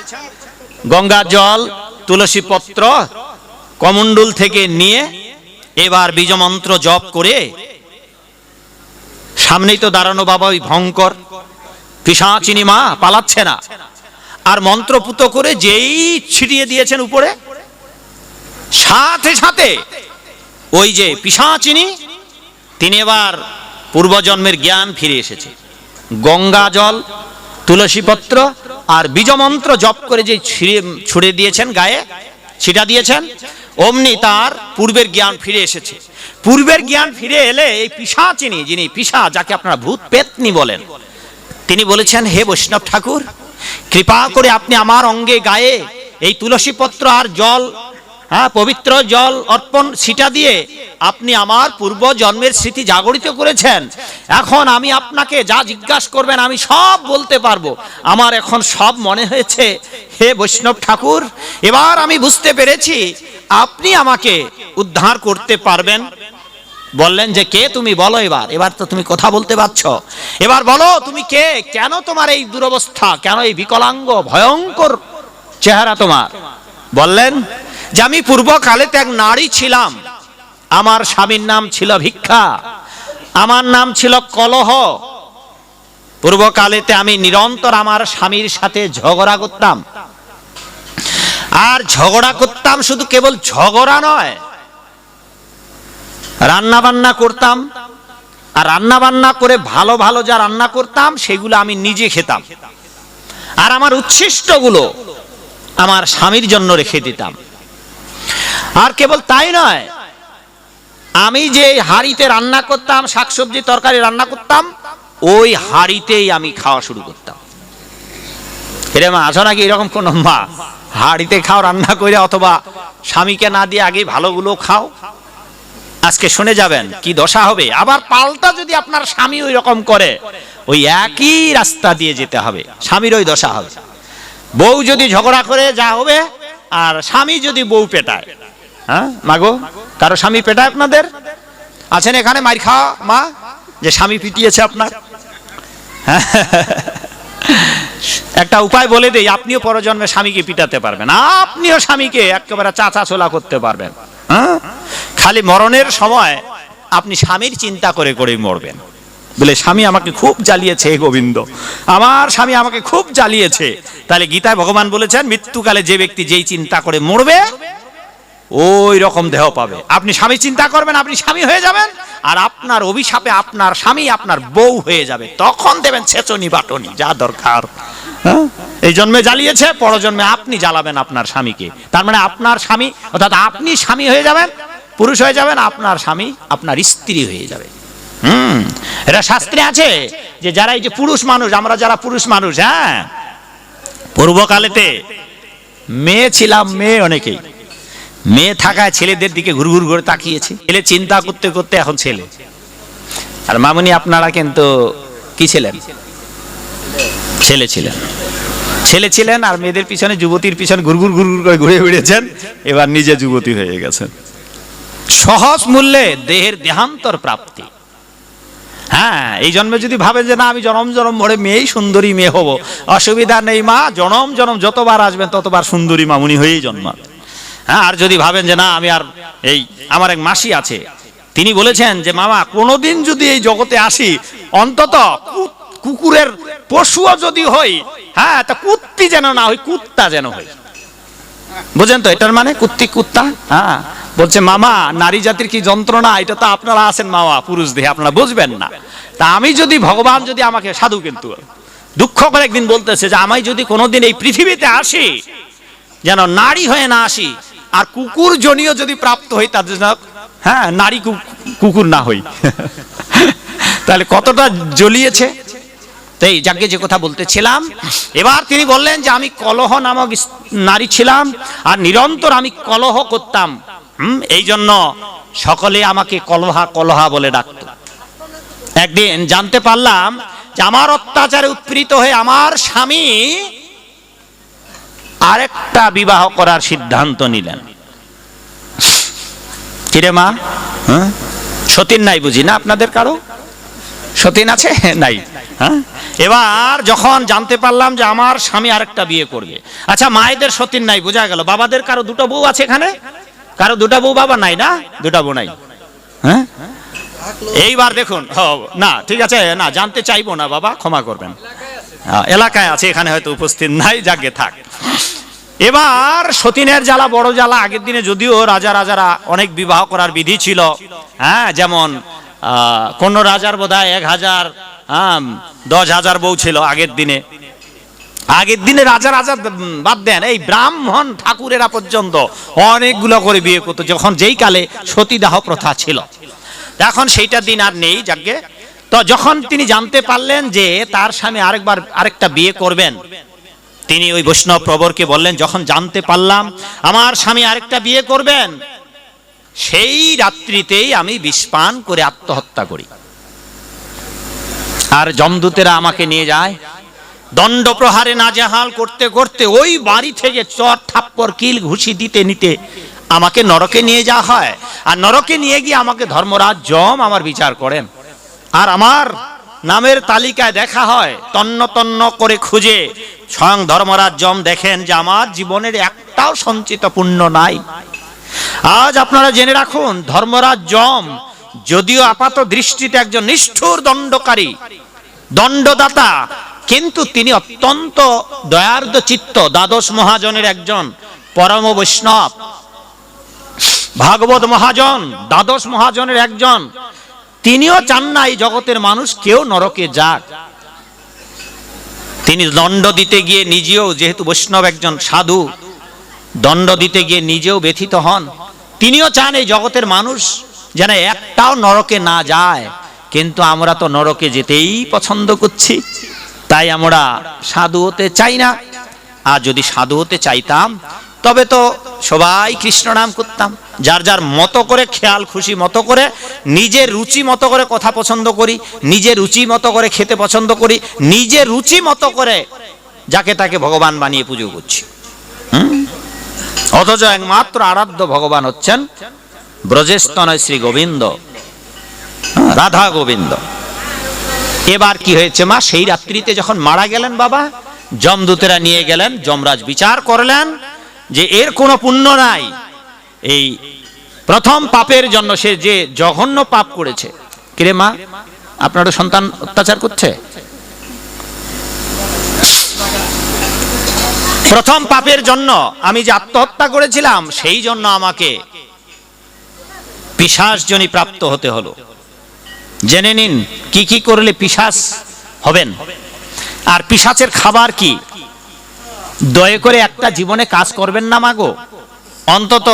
গঙ্গা জল, তুলসী পত্র কমণ্ডল থেকে নিয়ে এবার বীজমন্ত্র জপ করে সামনেই তো দাঁড়ানো বাবা ওই ভয়ঙ্কর পিশাচিনী মা, পালাচ্ছে না। আর মন্ত্রপুত করে যেই ছিটিয়ে দিয়েছেন উপরে, সাথে সাথে ওই যে পিশাচিনী তিনি এবার পূর্বজন্মের জ্ঞান ফিরে এসেছে। গঙ্গা জল, তুলসী পত্র আর বীজমন্ত্র জপ করে যে ছুড়ে দিয়েছেন গায়ে, ছিটা দিয়েছেন, অমনি তার পূর্বের জ্ঞান ফিরে এসেছে। পূর্বের জ্ঞান ফিরে এলে এই পিশাচিনী, যিনি পিশাচ, যাকে আপনারা ভূত পেতনি বলেন, তিনি বলেছেন, হে বৈষ্ণব ঠাকুর, কৃপা করে আপনি আমার অঙ্গে গায়ে এই তুলসী পত্র আর জল, পবিত্র জল অর্পণ ছিটা দিয়ে আপনি আমার পূর্ব জন্মের স্মৃতি জাগরিত করেছেন। এখন আমি আপনাকে যা জিজ্ঞাসা করবেন আমি সব বলতে পারবো। আমার এখন সব মনে হয়েছে হে বৈষ্ণব ঠাকুর, এবার আমি বুঝতে পেরেছি আপনি আমাকে উদ্ধার করতে পারবেন। বললেন যে কে তুমি, বলো এবার, এবার তো তুমি কথা বলতে পারছো, এবার বলো তুমি কে, কেন তোমার এই দুরবস্থা, কেন এই বিকলাঙ্গ ভয়ঙ্কর চেহারা তোমার? বললেন যে আমি পূর্বকালেতে এক নারী ছিলাম, আমার স্বামীর নাম ছিল ভিক্ষা, আমার নাম ছিল কলহ। পূর্বকালেতে আমি নিরন্তর আমার স্বামীর সাথে ঝগড়া করতাম, আর ঝগড়া করতাম, শুধু কেবল ঝগড়া নয়, রান্না বান্না করতাম, আর রান্না বান্না করে ভালো ভালো যা রান্না করতাম সেগুলো আমি নিজে খেতাম, আর আমার উচ্ছিষ্টগুলো আমার স্বামীর জন্য রেখে দিতাম। আর কেবল তাই নয়, আমি যে হাঁড়িতে রান্না করতাম, শাকসবজি তরকারি রান্না করতাম, ওই হাঁড়িতেই আমি খাওয়া শুরু করতাম। এরে মা, আছো নাকি এরকম কোন মা, হাঁড়িতে খাও রান্না করে, অথবা স্বামীকে না দিয়ে আগে ভালোগুলো খাও? আজকে শুনে যাবেন কি দশা হবে। আবার পাল্টা যদি আপনার স্বামী ওই রকম করে, ওই একই রাস্তা দিয়ে যেতে হবে, স্বামীর ওই দশা হবে। বউ যদি ঝগড়া করে যা হবে, আর স্বামী যদি বউ পেটায়, হ্যাঁ মাগো, কারো স্বামী পেটায় আপনাদের? আছেন এখানে মার খাওয়া মা, যে স্বামী পিটিয়েছে আপনার? একটা উপায় বলে দেই, আপনিও পরজন্মে স্বামীকে পিটাতে পারবেন, আপনিও স্বামীকে একেবারে চাচা ছোলা করতে পারবেন। হ্যাঁ, খালি মরণের সময় আপনি স্বামীর চিন্তা করে করে মরবেন, বলে স্বামী আমাকে খুব জ্বালিয়েছে, হে গোবিন্দ, আমার স্বামী আমাকে খুব জ্বালিয়েছে। তাহলে গীতায় ভগবান বলেছেন, মৃত্যুকালে যে ব্যক্তি যেই চিন্তা করে মরবে ওই রকম দেহ পাবে। আপনি স্বামী চিন্তা করবেন, আপনি স্বামী হয়ে যাবেন, আর আপনার অভিশাপে আপনার স্বামী আপনার বউ হয়ে যাবে। তখন দেবেন ছেচনি বাটনি যা দরকার। এই জন্মে জ্বালিয়েছে, পরজন্মে আপনি জ্বালাবেন আপনার স্বামীকে। তার মানে আপনার স্বামী, অর্থাৎ আপনি স্বামী হয়ে যাবেন, পুরুষ হয়ে যাবেন, আপনার স্বামী আপনার স্ত্রী হয়ে যাবে। এটা শাস্ত্রে আছে যে যারা এই যে পুরুষ মানুষ, আমরা যারা পুরুষ মানুষ, হ্যাঁ, পূর্বকালেতে মেয়ে ছিলাম, মেয়ে অনেকেই, মেয়ে থাকায় ছেলেদের দিকে ঘুরঘুর করে তাকিয়েছি, ছেলে চিন্তা করতে করতে এখন ছেলে। আর মামুনি আপনারা কিন্তু কি ছিলেন? ছেলে ছিলেন, ছেলে ছিলেন, আর মেয়েদের পিছনে, যুবতীর পিছনে ঘুরঘুর ঘুরঘুর করে ঘুরে বেড়েছেন, এবার নিজে যুবতী হয়ে গেছেন। সহজ মূল্যে দেহের দেহান্তর প্রাপ্তি। হ্যাঁ, এই জন্মে যদি ভাবেন যে না আমি জনম জনম ভরে মেয়েই সুন্দরী মেয়ে হব, অসুবিধা নেই মা, জনম জনম যতবার আসবেন ততবার সুন্দরী মামুনি হয়েই জন্মাবেন। হ্যাঁ, আর যদি ভাবেন যে না আমি আর, এই আমার এক মাসি আছে, তিনি বলেছেন যে মামা কোনোদিন যদি এই জগতে আসি, অন্তত কুকুরের পশুও যদি হই, হ্যাঁ, তা কুত্তি যেন না হই, কুত্তা যেন হই। বুঝেন তো এটার মানে, কুত্তি কুত্তা। হ্যাঁ, বলছে মামা নারী জাতির কি যন্ত্রণা, এটা তো আপনারা আছেন মামা পুরুষ দেহে, আপনারা বুঝবেন না। তা আমি যদি, ভগবান যদি আমাকে, সাধু কিন্তু দুঃখ করে একদিন বলতেছে যে আমি যদি কোনোদিন এই পৃথিবীতে আসি, যেন নারী হয়ে না আসি, আর কুকুর জনীয় যদি প্রাপ্ত হই, তার জন্য, হ্যাঁ, নারী কুকুর না হই। তাহলে কতটা জ্বলিয়েছে। তাই যাকে যে কথা বলতেছিলাম, এবার তিনি বললেন যে আমি কলহ নামক নারী ছিলাম, আর নিরন্তর আমি কলহ করতাম, এই জন্য সকলে আমাকে কলহা কলহা বলে ডাকত। একদিন জানতে পারলাম যে আমার অত্যাচারে উৎপীড়িত হয়ে আমার স্বামী আরেকটা বিবাহ করার সিদ্ধান্ত নিলেন। কিরে মা, সতীন নাই বুঝি না আপনাদের কারো? সতীন আছে? নাই। হ্যাঁ, এবার যখন জানতে পারলাম যে আমার স্বামী আরেকটা বিয়ে করবে, আচ্ছা মায়েদের সতীন নাই বোঝা গেল, বাবাদের কারো দুটো বউ আছে এখানে? কারো দুটো বউ বাবা নাই? না, দুটো বউ নাই। হ্যাঁ, এইবার দেখুন, না ঠিক আছে, না জানতে চাইবো না বাবা, ক্ষমা করবেন, এলাকায় আছে, এখানে হয়তো উপস্থিত নাই, যাকে থাক। এবার সতীনের জ্বালা বড় জ্বালা। আগের দিনে যদিও রাজারা অনেক বিবাহ করার বিধি ছিল, হ্যাঁ, যেমন কোন রাজার বোধহয় 1000 10,000 বউ ছিল আগের দিনে রাজা বাদ দেন, এই ব্রাহ্মণ ঠাকুরেরা পর্যন্ত অনেকগুলো করে বিয়ে করতো, যখন যেই কালে সতীদাহ প্রথা ছিল। এখন সেইটা দিন আর নেই, যাকে। তো যখন তিনি জানতে পারলেন যে তার স্বামী আরেকটা বিয়ে করবেন, তিনি ওই বৈষ্ণব প্রবরকে বললেন, যখন জানতে পারলাম আমার স্বামী আরেকটা বিয়ে করবেন, সেই রাত্রিতেই আমি বিষ পান করে আত্মহত্যা করি। আর যমদূতেরা আমাকে নিয়ে যায়, দণ্ড প্রহারে নাজেহাল করতে করতে ওই বাড়ি থেকে চর থাপ্পড় কিল ঘুষি দিতে নিতে আমাকে নরকে নিয়ে যাওয়া হয়। আর নরকে নিয়ে গিয়ে আমাকে ধর্মরাজ যম আমার বিচার করেন। আর আমার নামের তালিকায় দেখা হয়, তন্ন তন্ন করে খুঁজে স্বয়ং ধর্মরাজ যম দেখেন যে আমার জীবনের একটাও সঞ্চিত পুণ্য নাই। আজ আপনারা জেনে রাখুন, ধর্মরাজ যম যদিও আপাত দৃষ্টিতে একজন নিষ্ঠুর দণ্ডকারী, দণ্ডদাতা, কিন্তু তিনি অত্যন্ত দয়ার্দ্র চিত্ত, দ্বাদশ মহাজনের একজন পরম বৈষ্ণব, ভাগবত মহাজন, দ্বাদশ মহাজনের একজন। তিনিও চান না এই জগতের মানুষ কেউ নরকে যাক। তিনি দণ্ড দিতে গিয়ে নিজেও, যেহেতু বৈষ্ণব একজন সাধু, দণ্ড দিতে গিয়ে নিজেও ব্যথিত হন। তিনিও চান এই জগতের মানুষ যেন একটাও নরকে না যায়, কিন্তু আমরা তো নরকে যেতেই পছন্দ করছি, তাই আমরা সাধু হতে চাই না। আর যদি সাধু হতে চাইতাম তবে তো সবাই কৃষ্ণ নাম করতাম। যার যার মতো করে, খেয়াল খুশি মতো করে, নিজের রুচি মতো করে কথা পছন্দ করি, নিজের রুচি মতো করে খেতে পছন্দ করি, নিজের রুচি মতো করে যাকে তাকে ভগবান বানিয়ে পুজো করছি। অথচ একমাত্র আরাধ্য ভগবান হচ্ছেন ব্রজেস্তনয় শ্রী গোবিন্দ, রাধা গোবিন্দ। এবার কি হয়েছে মা, সেই রাত্রিতে যখন মারা গেলেন বাবা, যমদূতেরা নিয়ে গেলেন, যমরাজ বিচার করলেন যে এর কোনো পুণ্য নাই, এই প্রথম পাপের জন্য সে যে জঘন্য পাপ করেছে। কিরে মা, আপনার সন্তান অত্যাচার করছে? প্রথম পাপের জন্য আমি যে আত্মহত্যা করেছিলাম, সেই জন্য আমাকে পিশাচজনি প্রাপ্ত হতে হলো। জেনে নিন কি কি করলে পিশাচ হবেন, আর পিশাচের খাবার কি। দয়া করে একটা জীবনে কাজ করবেন না মাগো, অন্তত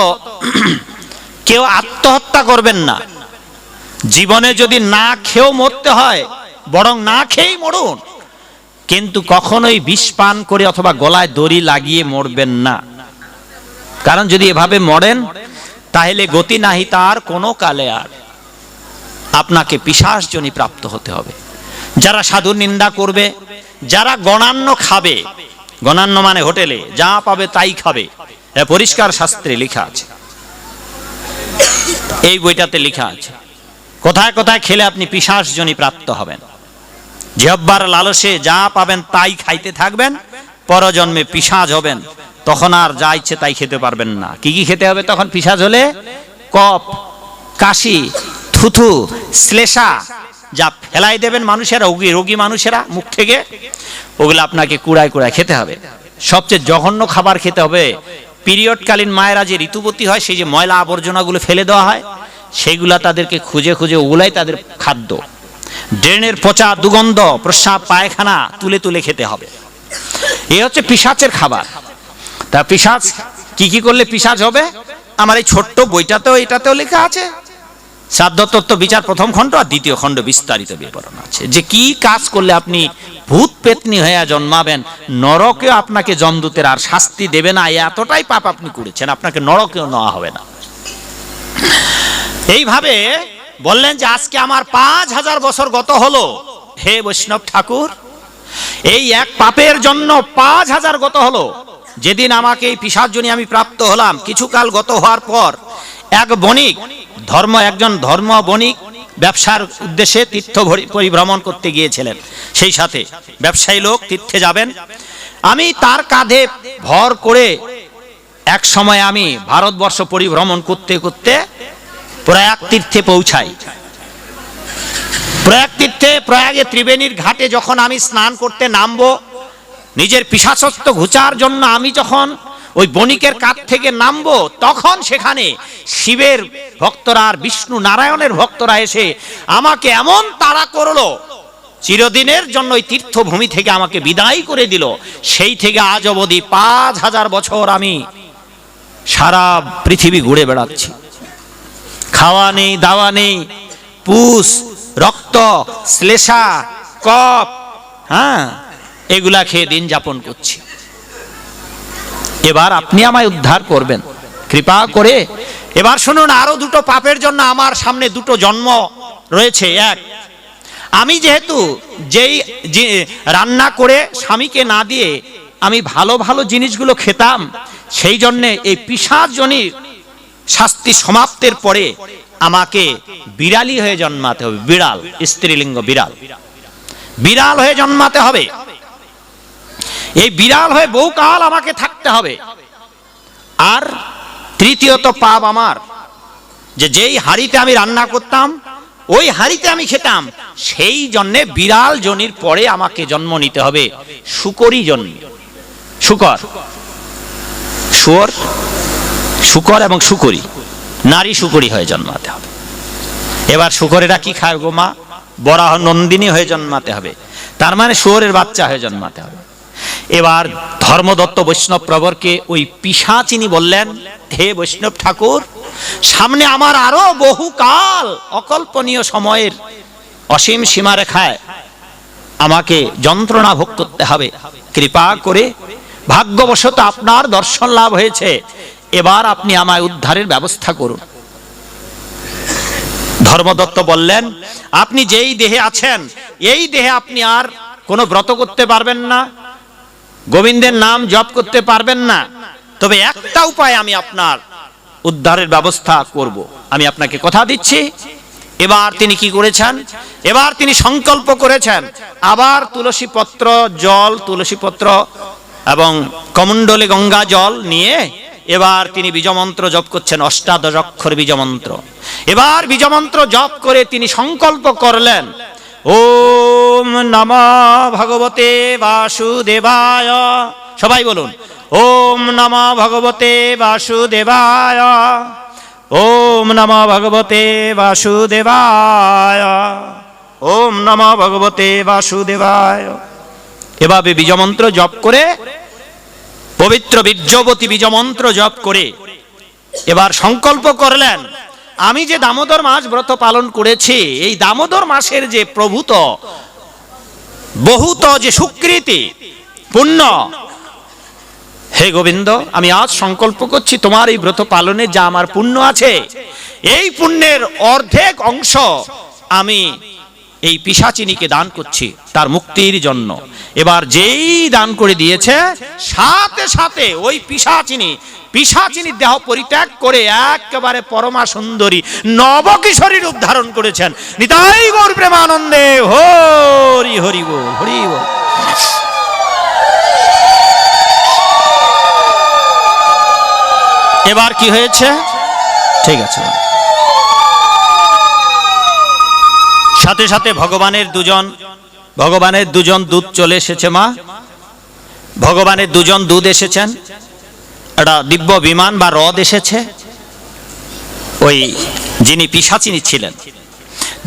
কেউ আত্মহত্যা করবেন না। জীবনে যদি না খেয়েও মরতে হয়, বরং না খেয়েই মরুন, কিন্তু কখনোই বিষ পান করে অথবা গলায় দড়ি লাগিয়ে মরবেন না। কারণ যদি এভাবে মরেন, তাহলে গতি নাহি তার কোনো কালে, আর আপনাকে পিশাচজনি প্রাপ্ত হতে হবে। যারা সাধুর নিন্দা করবে, যারা গণান্ন খাবে, গণান্ন মানে হোটেলে যা পাবে তাই খাবে, পরিষ্কার শাস্ত্রে লেখা আছে, এই বইটাতে লেখা আছে কোথায় কোথায় খেলে আপনি পিশাচজনি প্রাপ্ত হবেন। জিহ্বার লালসে যা পাবেন তাই খাইতে থাকবেন, পরজন্মে পিশাচ হবেন, তখন আর যা ইচ্ছে তাই খেতে পারবেন না। কি কি খেতে হবে তখন পিশাচ হলে? কফ, কাশি, থুথু, শ্লেষা, যা ফেলাই দেবেন মানুষেরা, রোগী মানুষেরা মুখ থেকে, ওগুলো আপনাকে কুড়ায় কুড়ায় খেতে হবে। সবচেয়ে জঘন্য খাবার খেতে হবে, পিরিয়ডকালীন মায়েরা যে ঋতুবতী হয়, সেই যে ময়লা আবর্জনাগুলো ফেলে দেওয়া হয়, সেইগুলা তাদেরকে খুঁজে খুঁজে, ওগুলাই তাদের খাদ্য। ড্রেনের পচা দুর্গন্ধ, প্রস্রাব, পায়খানা তুলে তুলে খেতে হবে। এই হচ্ছে পিশাচের খাবার। তা পিশাচ কি কি করলে পিশাচ হবে? আমার এই ছোট্ট বইটাতেও এটাতেও লেখা আছে, শ্রাদ্ধ তত্ত্ব বিচার প্রথম খণ্ড আর দ্বিতীয় খণ্ড বিস্তারিত বিবরণ আছে, যে কি কাজ করলে আপনি ভূত পেতনি হয়ে জন্মাবেন, নরকেও আপনাকে যমদূতের আর শাস্তি দেবে না। এতটাই পাপ আপনি করেছেন, আপনাকে নরকেও নেওয়া হবে না। এইভাবে বললেন যে আজকে আমার 5000 বছর গত হলো, হে বৈষ্ণব ঠাকুর, এই এক পাপের জন্য 5000 গত হলো। যেদিন আমাকে এই পিশাচজনি আমি প্রাপ্ত হলাম, কিছুকাল গত হওয়ার পর এক বণিক, একজন ধর্ম বণিক ব্যবসার উদ্দেশ্যে তীর্থ পরিভ্রমণ করতে গিয়েছিলেন। সেই সাথে ব্যবসায়ী লোক তীর্থে যাবেন, আমি তার কাঁধে ভর করে এক সময় আমি ভারতবর্ষ পরিভ্রমণ করতে করতে প্রয়াগ তীর্থে পৌঁছাই। প্রয়াগ তীর্থে, প্রয়াগে ত্রিবেণীর ঘাটে যখন আমি স্নান করতে নামবো, নিজের পিশাচত্ব ঘুচার জন্য আমি যখন ওই বণিকের কাঠ থেকে নামবো, তখন সেখানে শিবের ভক্তরা আর বিষ্ণু নারায়ণের ভক্তরা এসে আমাকে এমন তাড়া করলো, চিরদিনের জন্য ওই তীর্থভূমি থেকে আমাকে বিদায় করে দিল। সেই থেকে আজ অবধি 5000 বছর আমি সারা পৃথিবী ঘুরে বেড়াচ্ছি। খাওয়া নেই, দাওয়া নেই, পুষ, রক্ত, শ্লেষা, কফ, এগুলা খেয়ে দিন যাপন করছি। এবার আপনি আমায় উদ্ধার করবেন কৃপা করে। এবার শুনুন, আরো দুটো পাপের জন্য আমার সামনে দুটো জন্ম রয়েছে। এক, আমি যেহেতু যেই রান্না করে স্বামীকে না দিয়ে আমি ভালো ভালো জিনিসগুলো খেতাম, সেই জন্যে এই পিশাচজনির শাস্তি সমাপ্তের পরে আমাকে বিড়ালি হয়ে জন্মাতে হবে। বিড়াল, স্ত্রীলিঙ্গ বিড়াল, বিড়াল হয়ে জন্মাতে হবে। এই বিড়াল হয়ে বহুকাল আমাকে থাকতে হবে। আর তৃতীয়ত পাপ আমার, যেই হাঁড়িতে আমি রান্না করতাম ওই হাঁড়িতে আমি খেতাম, সেই জন্যে বিড়াল জনির পরে আমাকে জন্ম নিতে হবে শুকরী জন্ম। শুকর, শুয়োর, শুকর এবং শুকরী, নারী শুকরী হয়ে জন্মাতে হবে। এবার শুকরেরা কি খায় গো মা? বরাহ নন্দিনী হয়ে জন্মাতে হবে, তার মানে শুয়োরের বাচ্চা হয়ে জন্মাতে হবে। এবার ধর্মদত্ত বৈষ্ণব প্রবরকে ওই পিশাচিনী বললেন, হে বৈষ্ণব ঠাকুর, সামনে আমার আরো বহুকাল অকল্পনীয় সময়ের অসীম সীমারেখায় আমাকে যন্ত্রণা ভোগ করতে হবে। কৃপা করে ভাগ্যবশত আপনার দর্শন লাভ হয়েছে, এবার আপনি আমায় উদ্ধারের ব্যবস্থা করুন। ধর্মদত্ত বললেন, আপনি যেই দেহে আছেন এই দেহে আপনি আর কোনো ব্রত করতে পারবেন না, গোবিন্দের নাম জপ করতে পারবেন না, তবে একটা উপায় আমি আপনার উদ্ধারের ব্যবস্থা করব, আমি আপনাকে কথা দিচ্ছি। এবার তিনি কি করেছেন? এবার তিনি সংকল্প করেছেন, আবার তুলসী পত্র, জল, তুলসী পত্র এবং কমণ্ডলে গঙ্গা জল নিয়ে এবার তিনি বীজমন্ত্র জপ করছেন, 88 অক্ষর বীজমন্ত্র। এবার বীজমন্ত্র জপ করে তিনি সংকল্প করলেন, ওম নমঃ ভগবতে বাসুদেবায়। সবাই বলুন, ওম নমঃ ভগবতে বাসুদেবায়, ওম নমঃ ভগবতে বাসুদেবায়, ওম নমঃ ভগবতে বাসুদেবায়। এভাবে বীজমন্ত্র জপ করে, পবিত্র বীর্যবতী বীজমন্ত্র জপ করে এবার সংকল্প করলেন, আমি যে দামোদর মাস ব্রত পালন করেছি, এই দামোদর মাসের যে প্রভূত বহুত যে সুকৃতি পুণ্য, হে গোবিন্দ, আমি আজ সংকল্প করছি তোমার এই ব্রত পালনে যা আমার পুণ্য আছে, এই পুণ্যের অর্ধেক অংশ আমি এই পিশাচিনীকে দান করছি তার মুক্তির জন্য। এবার যেই দান করে দিয়েছে, সাথে সাথে ওই পিশাচিনী দেহ পরিত্যাগ করে একেবারে পরমা সুন্দরী নবকিশোরী রূপ ধারণ করেছেন। নিতাই গৌর প্রেমানন্দে হরি হরি বল, হরি বল। এবার কি হয়েছে? ঠিক আছে, সাথে সাথে ভগবানের দুজন দূত চলে এসেছে। মা, ভগবানের দুজন দূত এসেছেন, একটা দিব্য বিমান বা রথ এসেছে। ওই যিনি পিশাচিনী ছিলেন,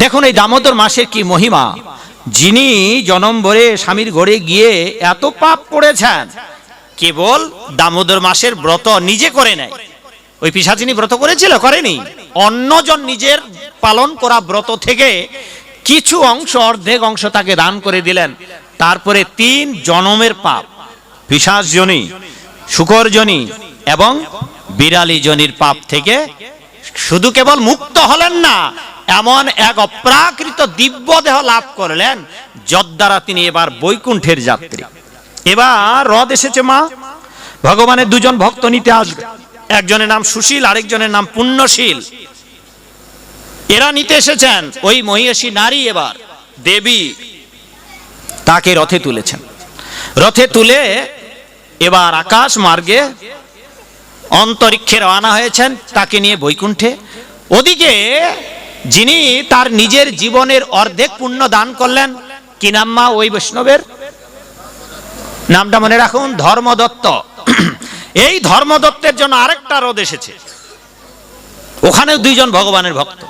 দেখুন এই দামোদর মাসের কি মহিমা। যিনি জনম ভরে স্বামীর ঘরে গিয়ে এত পাপ করেছেন, কেবল দামোদর মাসের ব্রত নিজে করে নেয়। ওই পিশাচিনী ব্রত করেছিল? করেনি। অন্যজন নিজের পালন করা ব্রত থেকে কিছু অংশ, অর্ধেক অংশ তাকে দান করে দিলেন। তারপরে 3 জনমের পাপ, পিশাচজনী, শুকরজনী এবং বিড়ালী জনির পাপ থেকে শুধু কেবল মুক্ত হলেন না, এমন এক অপ্রাকৃত দিব্য দেহ লাভ করলেন, যদ্বারা তিনি এবার বৈকুণ্ঠের যাত্রী। এবার রথ এসেছে। মা, ভগবানের দুজন ভক্ত নিতে আসবে, একজনের নাম সুশীল, আরেকজনের নাম পুণ্যশীল। এরা নিতে এসেছেন ওই মহিষী নারী, এবার দেবী, তাকে রথে তুলেছেন। রথে তুলে এবার আকাশ মার্গে অন্তরিক্ষে রওনা হয়েছেন, তাকে নিয়ে বৈকুণ্ঠে। ওদিকে যিনি তার নিজের জীবনের অর্ধেক পুণ্য দান করলেন। কি নাম মা ওই বৈষ্ণবের? নামটা মনে রাখুন, ধর্মদত্ত। এই ধর্মদত্তের জন্য আরেকটা রথ এসেছে, ওখানে দুইজন ভগবানের ভক্ত।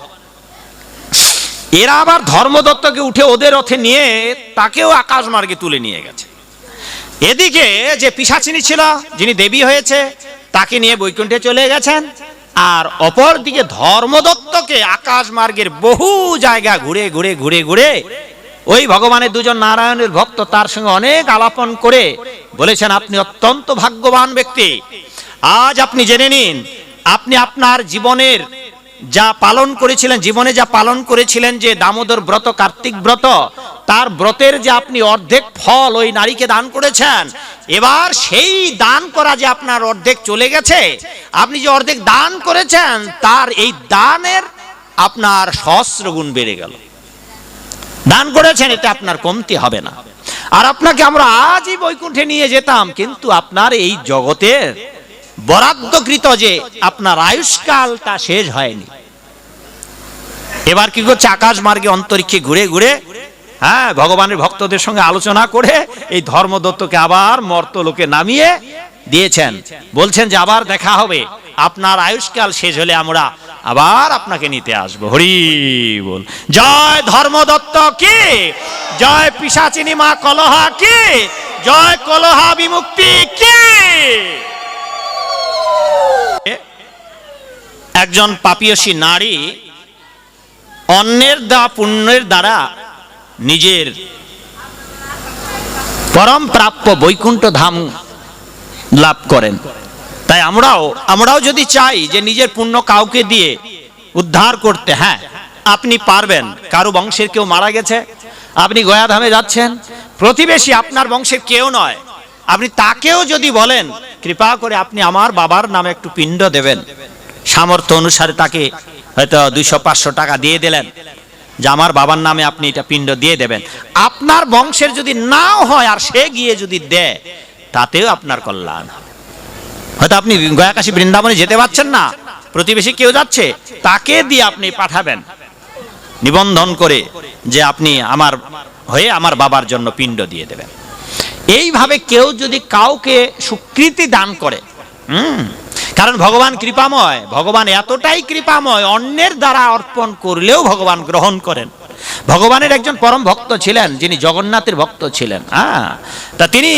এরা আবার ধর্মদত্তকে উঠে ওদের রথে নিয়ে তাকেও আকাশ মার্গে তুলে নিয়ে গেছে। এদিকে যে পিশাচিনী ছিল, যিনি দেবী হয়েছে, তাকে নিয়ে বৈকুণ্ঠে চলে গেছেন। আর অপর দিকে ধর্মদত্তকে আকাশ মার্গের বহু জায়গা ঘুরে ঘুরে ঘুরে ঘুরে ওই ভগবানের দুজন নারায়ণের ভক্ত তার সঙ্গে অনেক আলাপন করে বলেছেন, আপনি অত্যন্ত ভাগ্যবান ব্যক্তি। আজ আপনি জেনে নিন, আপনি আপনার জীবনের যা পালন করেছিলেন, জীবনে যা পালন করেছিলেন, যে দামোদর ব্রত, কার্তিক ব্রত, তার ব্রতের যে আপনি অর্ধেক ফল ওই নারীকে দান করেছেন, এবার সেই দান করা যে আপনার অর্ধেক চলে গেছে, আপনি যে অর্ধেক দান করেছেন তার এই দানের আপনার সহস্র গুণ বেড়ে গেল। দান করেছেন, এটা আপনার কমতি হবে না। আর আপনাকে আমরা আজই বৈকুণ্ঠে নিয়ে যেতাম, কিন্তু আপনার এই জগতের বরাদ্দকৃত যে আপনার আয়ুষ্কালটা শেষ হয়নি। এবার কি করছে, আকাশ মার্গে অন্তরিক্ষে ঘুরে ঘুরে ভগবানের ভক্তদের সঙ্গে আলোচনা করে এই ধর্মদত্তকে আবার মর্তলোকে নামিয়ে দিয়েছেন। বলছেন যে আবার দেখা হবে, আপনার আয়ুষ্কাল শেষ হলে আমরা আবার আপনাকে নিতে আসবো। হরি বল। জয় ধর্মদত্ত কি, জয় পিশাচিনী মা কলহা কি, জয় কলহা বিমুক্তি কি। একজন পাপিয়সী নারী অন্যের দেওয়া পুণ্যের দ্বারা নিজের পরম প্রাপ্য বৈকুণ্ঠ ধাম লাভ করেন। তাই আমরাও যদি চাই যে নিজের পুণ্য কাউকে দিয়ে উদ্ধার করতে, হ্যাঁ আপনি পারবেন। কারো বংশের কেউ মারা গেছে, আপনি গয়াধামে যাচ্ছেন, প্রতিবেশী আপনার বংশের কেউ নয়, আপনি তাকেও যদি বলেন কৃপা করে আপনি আমার বাবার নামে একটু পিণ্ড দেবেন, সামর্থ্য অনুসারে তাকে হয়তো 200-500 টাকা দিয়ে দিলেন যে আমার বাবার নামে আপনি এটা পিণ্ড দিয়ে দেবেন, আপনার বংশের যদি নাও হয় আর সে গিয়ে যদি দেয়, তাতেও আপনার কল্যাণ হবে। হয়তো আপনি গয়া কাশী বৃন্দাবনে যেতে পারছেন না, প্রতিবেশী কেউ যাচ্ছে, তাকে দিয়ে আপনি পাঠাবেন নিবন্ধন করে যে আপনি আমার হয়ে আমার বাবার জন্য পিণ্ড দিয়ে দেবেন। এইভাবে কেউ যদি কাউকে স্বীকৃতি দান করে, কারণ ভগবান কৃপাময়, ভগবান এতটাই কৃপাময়, অন্যের দ্বারা অর্পণ করলেও ভগবান গ্রহণ করেন। ভগবানের একজন পরম ভক্ত ছিলেন, যিনি জগন্নাথের ভক্ত ছিলেন। তা তিনি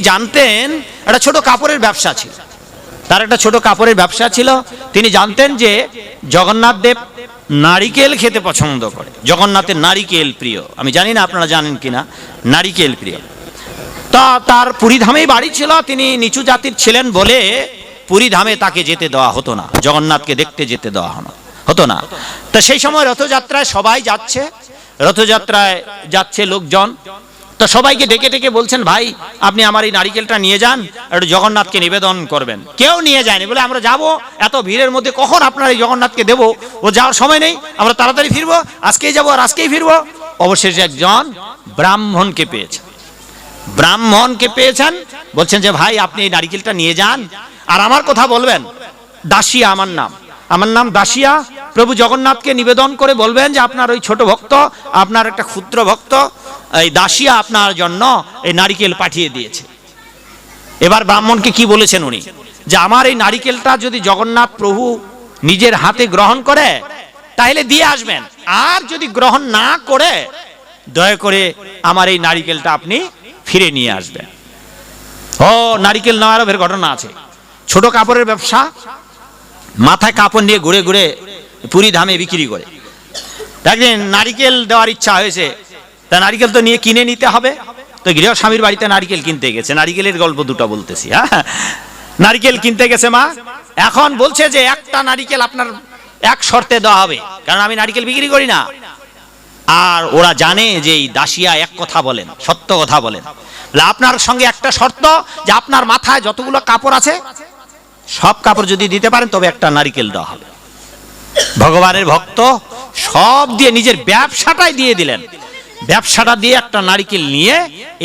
জানতেন, একটা ছোট কাপড়ের ব্যবসা ছিল, তার একটা ছোট কাপড়ের ব্যবসা ছিল। তিনি জানতেন যে জগন্নাথ দেব নারিকেল খেতে পছন্দ করে, জগন্নাথের নারিকেল প্রিয়। আমি জানি না আপনারা জানেন কিনা, নারিকেল প্রিয়। তা তার পুরীধামেই বাড়ি ছিল, তিনি নিচু জাতির ছিলেন বলে পুরীধামে তাকে যেতে দেওয়া হতো না, জগন্নাথকে দেখতে যেতে দেওয়া হতো না। তা সেই সময় রথযাত্রায় সবাই যাচ্ছে, রথযাত্রায় যাচ্ছে লোকজন, তো সবাইকে ডেকে ডেকে বলছেন, ভাই আপনি আমার এই নারিকেলটা নিয়ে যান, একটু জগন্নাথকে নিবেদন করবেন। কেউ নিয়ে যায়নি, বলে আমরা যাব, এত ভিড়ের মধ্যে কখন আপনার এই জগন্নাথকে দেবো, ও যাওয়ার সময় নেই, আমরা তাড়াতাড়ি ফিরবো, আজকেই যাবো আর আজকেই ফিরবো। অবশেষে একজন ব্রাহ্মণকে পেয়েছেন, বলছেন যে ভাই আপনি এই নারিকেলটা নিয়ে যান, আর আমার কথা বলবেন, দাসিয়া আমার নাম দাসিয়া, প্রভু জগন্নাথকে নিবেদন করে বলবেন যে আপনার ওই ছোট ভক্ত, আপনার একটা ক্ষুদ্র ভক্ত এই দাসিয়া আপনার জন্য এই নারিকেল পাঠিয়ে দিয়েছে। এবার ব্রাহ্মণকে কি বলেছেন উনি, যে আমার এই নারিকেলটা যদি জগন্নাথ প্রভু নিজের হাতে গ্রহণ করে তাহলে দিয়ে আসবেন, আর যদি গ্রহণ না করে দয়া করে আমার এই নারিকেলটা আপনি ফিরে নিয়ে আসবেন। নারিকেল নেওয়ার ঘটনা আছে। ছোট কাপড়ের ব্যবসা, মাথায় কাপড় নিয়ে ঘুরে ঘুরে পুরী ধামে বিক্রি করে। একদিন নারিকেল দেওয়ার ইচ্ছা হয়েছে, তা নারিকেল তো নিয়ে কিনে নিতে হবে, তো গৃহ স্বামীর বাড়িতে নারিকেল কিনতে গেছে। নারিকেলের গল্প দুটো বলতেছি। নারিকেল কিনতে গেছে মা, এখন বলছে যে একটা নারিকেল আপনার এক শর্তে দেওয়া হবে, কারণ আমি নারিকেল বিক্রি করি না। আর ওরা জানে যে এই দাসিয়া এক কথা বলেন, সত্য কথা বলেন। আপনার সঙ্গে একটা শর্ত, যে আপনার মাথায় যতগুলো কাপড় আছে সব কাপড় যদি দিতে পারেন তবে একটা নারিকেল দেওয়া হবে। ভগবানের ভক্ত সব দিয়ে নিজের ব্যবসাটাই দিয়ে দিলেন, ব্যবসাটা দিয়ে একটা নারিকেল নিয়ে,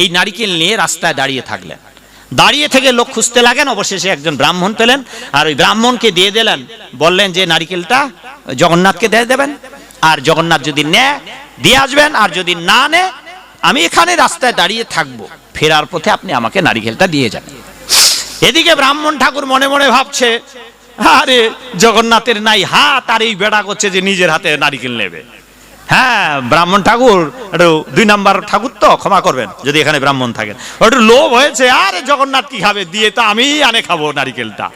এই নারিকেল নিয়ে রাস্তায় দাঁড়িয়ে থাকলেন। দাঁড়িয়ে থেকে লোক খুঁজতে লাগেন, অবশেষে একজন ব্রাহ্মণ পেলেন, আর ওই ব্রাহ্মণকে দিয়ে দিলেন, বললেন যে নারিকেলটা জগন্নাথকে দিয়ে দেবেন, আর জগন্নাথ যদি নেয় দিয়ে আসবেন, আর যদি না নেয় আমি এখানে রাস্তায় দাঁড়িয়ে থাকবো, ফেরার পথে আপনি আমাকে নারিকেলটা দিয়ে যাবেন। এদিকে ব্রাহ্মণ ঠাকুর মনে মনে ভাবছে, আরে জগন্নাথের নাই হাত, আর এই বেড়া করছে যে নিজের হাতে নারিকেল নেবে। হ্যাঁ, ব্রাহ্মণ ঠাকুর একটু 2 নাম্বার ঠাকুর, তো ক্ষমা করবেন যদি এখানে ব্রাহ্মণ থাকেন, একটু লোভ হয়েছে, আরে জগন্নাথ কি খাবে, দিয়ে তো আমি আনে খাবো নারিকেলটা,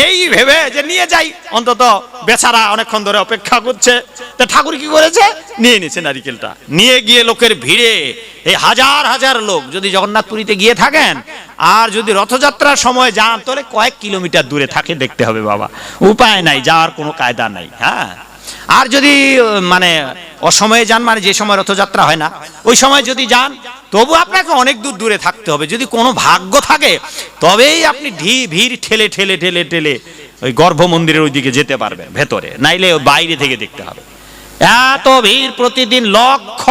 এই ভেবে যে নিয়ে যাই, অন্তত বেচারা অনেকক্ষণ ধরে অপেক্ষা করছে। তা ঠাকুর কি করেছে, নিয়ে নিয়েছে নারিকেলটা, নিয়ে গিয়ে লোকের ভিড়ে, এই হাজার হাজার লোক যদি জগন্নাথপুরীতে গিয়ে থাকেন, আর যদি রথযাত্রার সময় যান তাহলে কয়েক কিলোমিটার দূরে থাকে দেখতে হবে বাবা, উপায় নাই, যাওয়ার কোনো কায়দা নাই। হ্যাঁ, আর যদি মানে অসময়ে যান, মানে যে সময় রথযাত্রা হয় না ওই সময় যদি যান, তবু আপনাকে অনেক দূর দূরে থাকতে হবে। যদি কোনো ভাগ্য থাকে তবেই আপনি ভিড় ঠেলে ঠেলে ঠেলে ঠেলে ওই গর্ভ মন্দিরের ওইদিকে যেতে পারবেন ভেতরে, নাইলে বাইরে থেকে দেখতে হবে। এত ভিড়, প্রতিদিন লক্ষ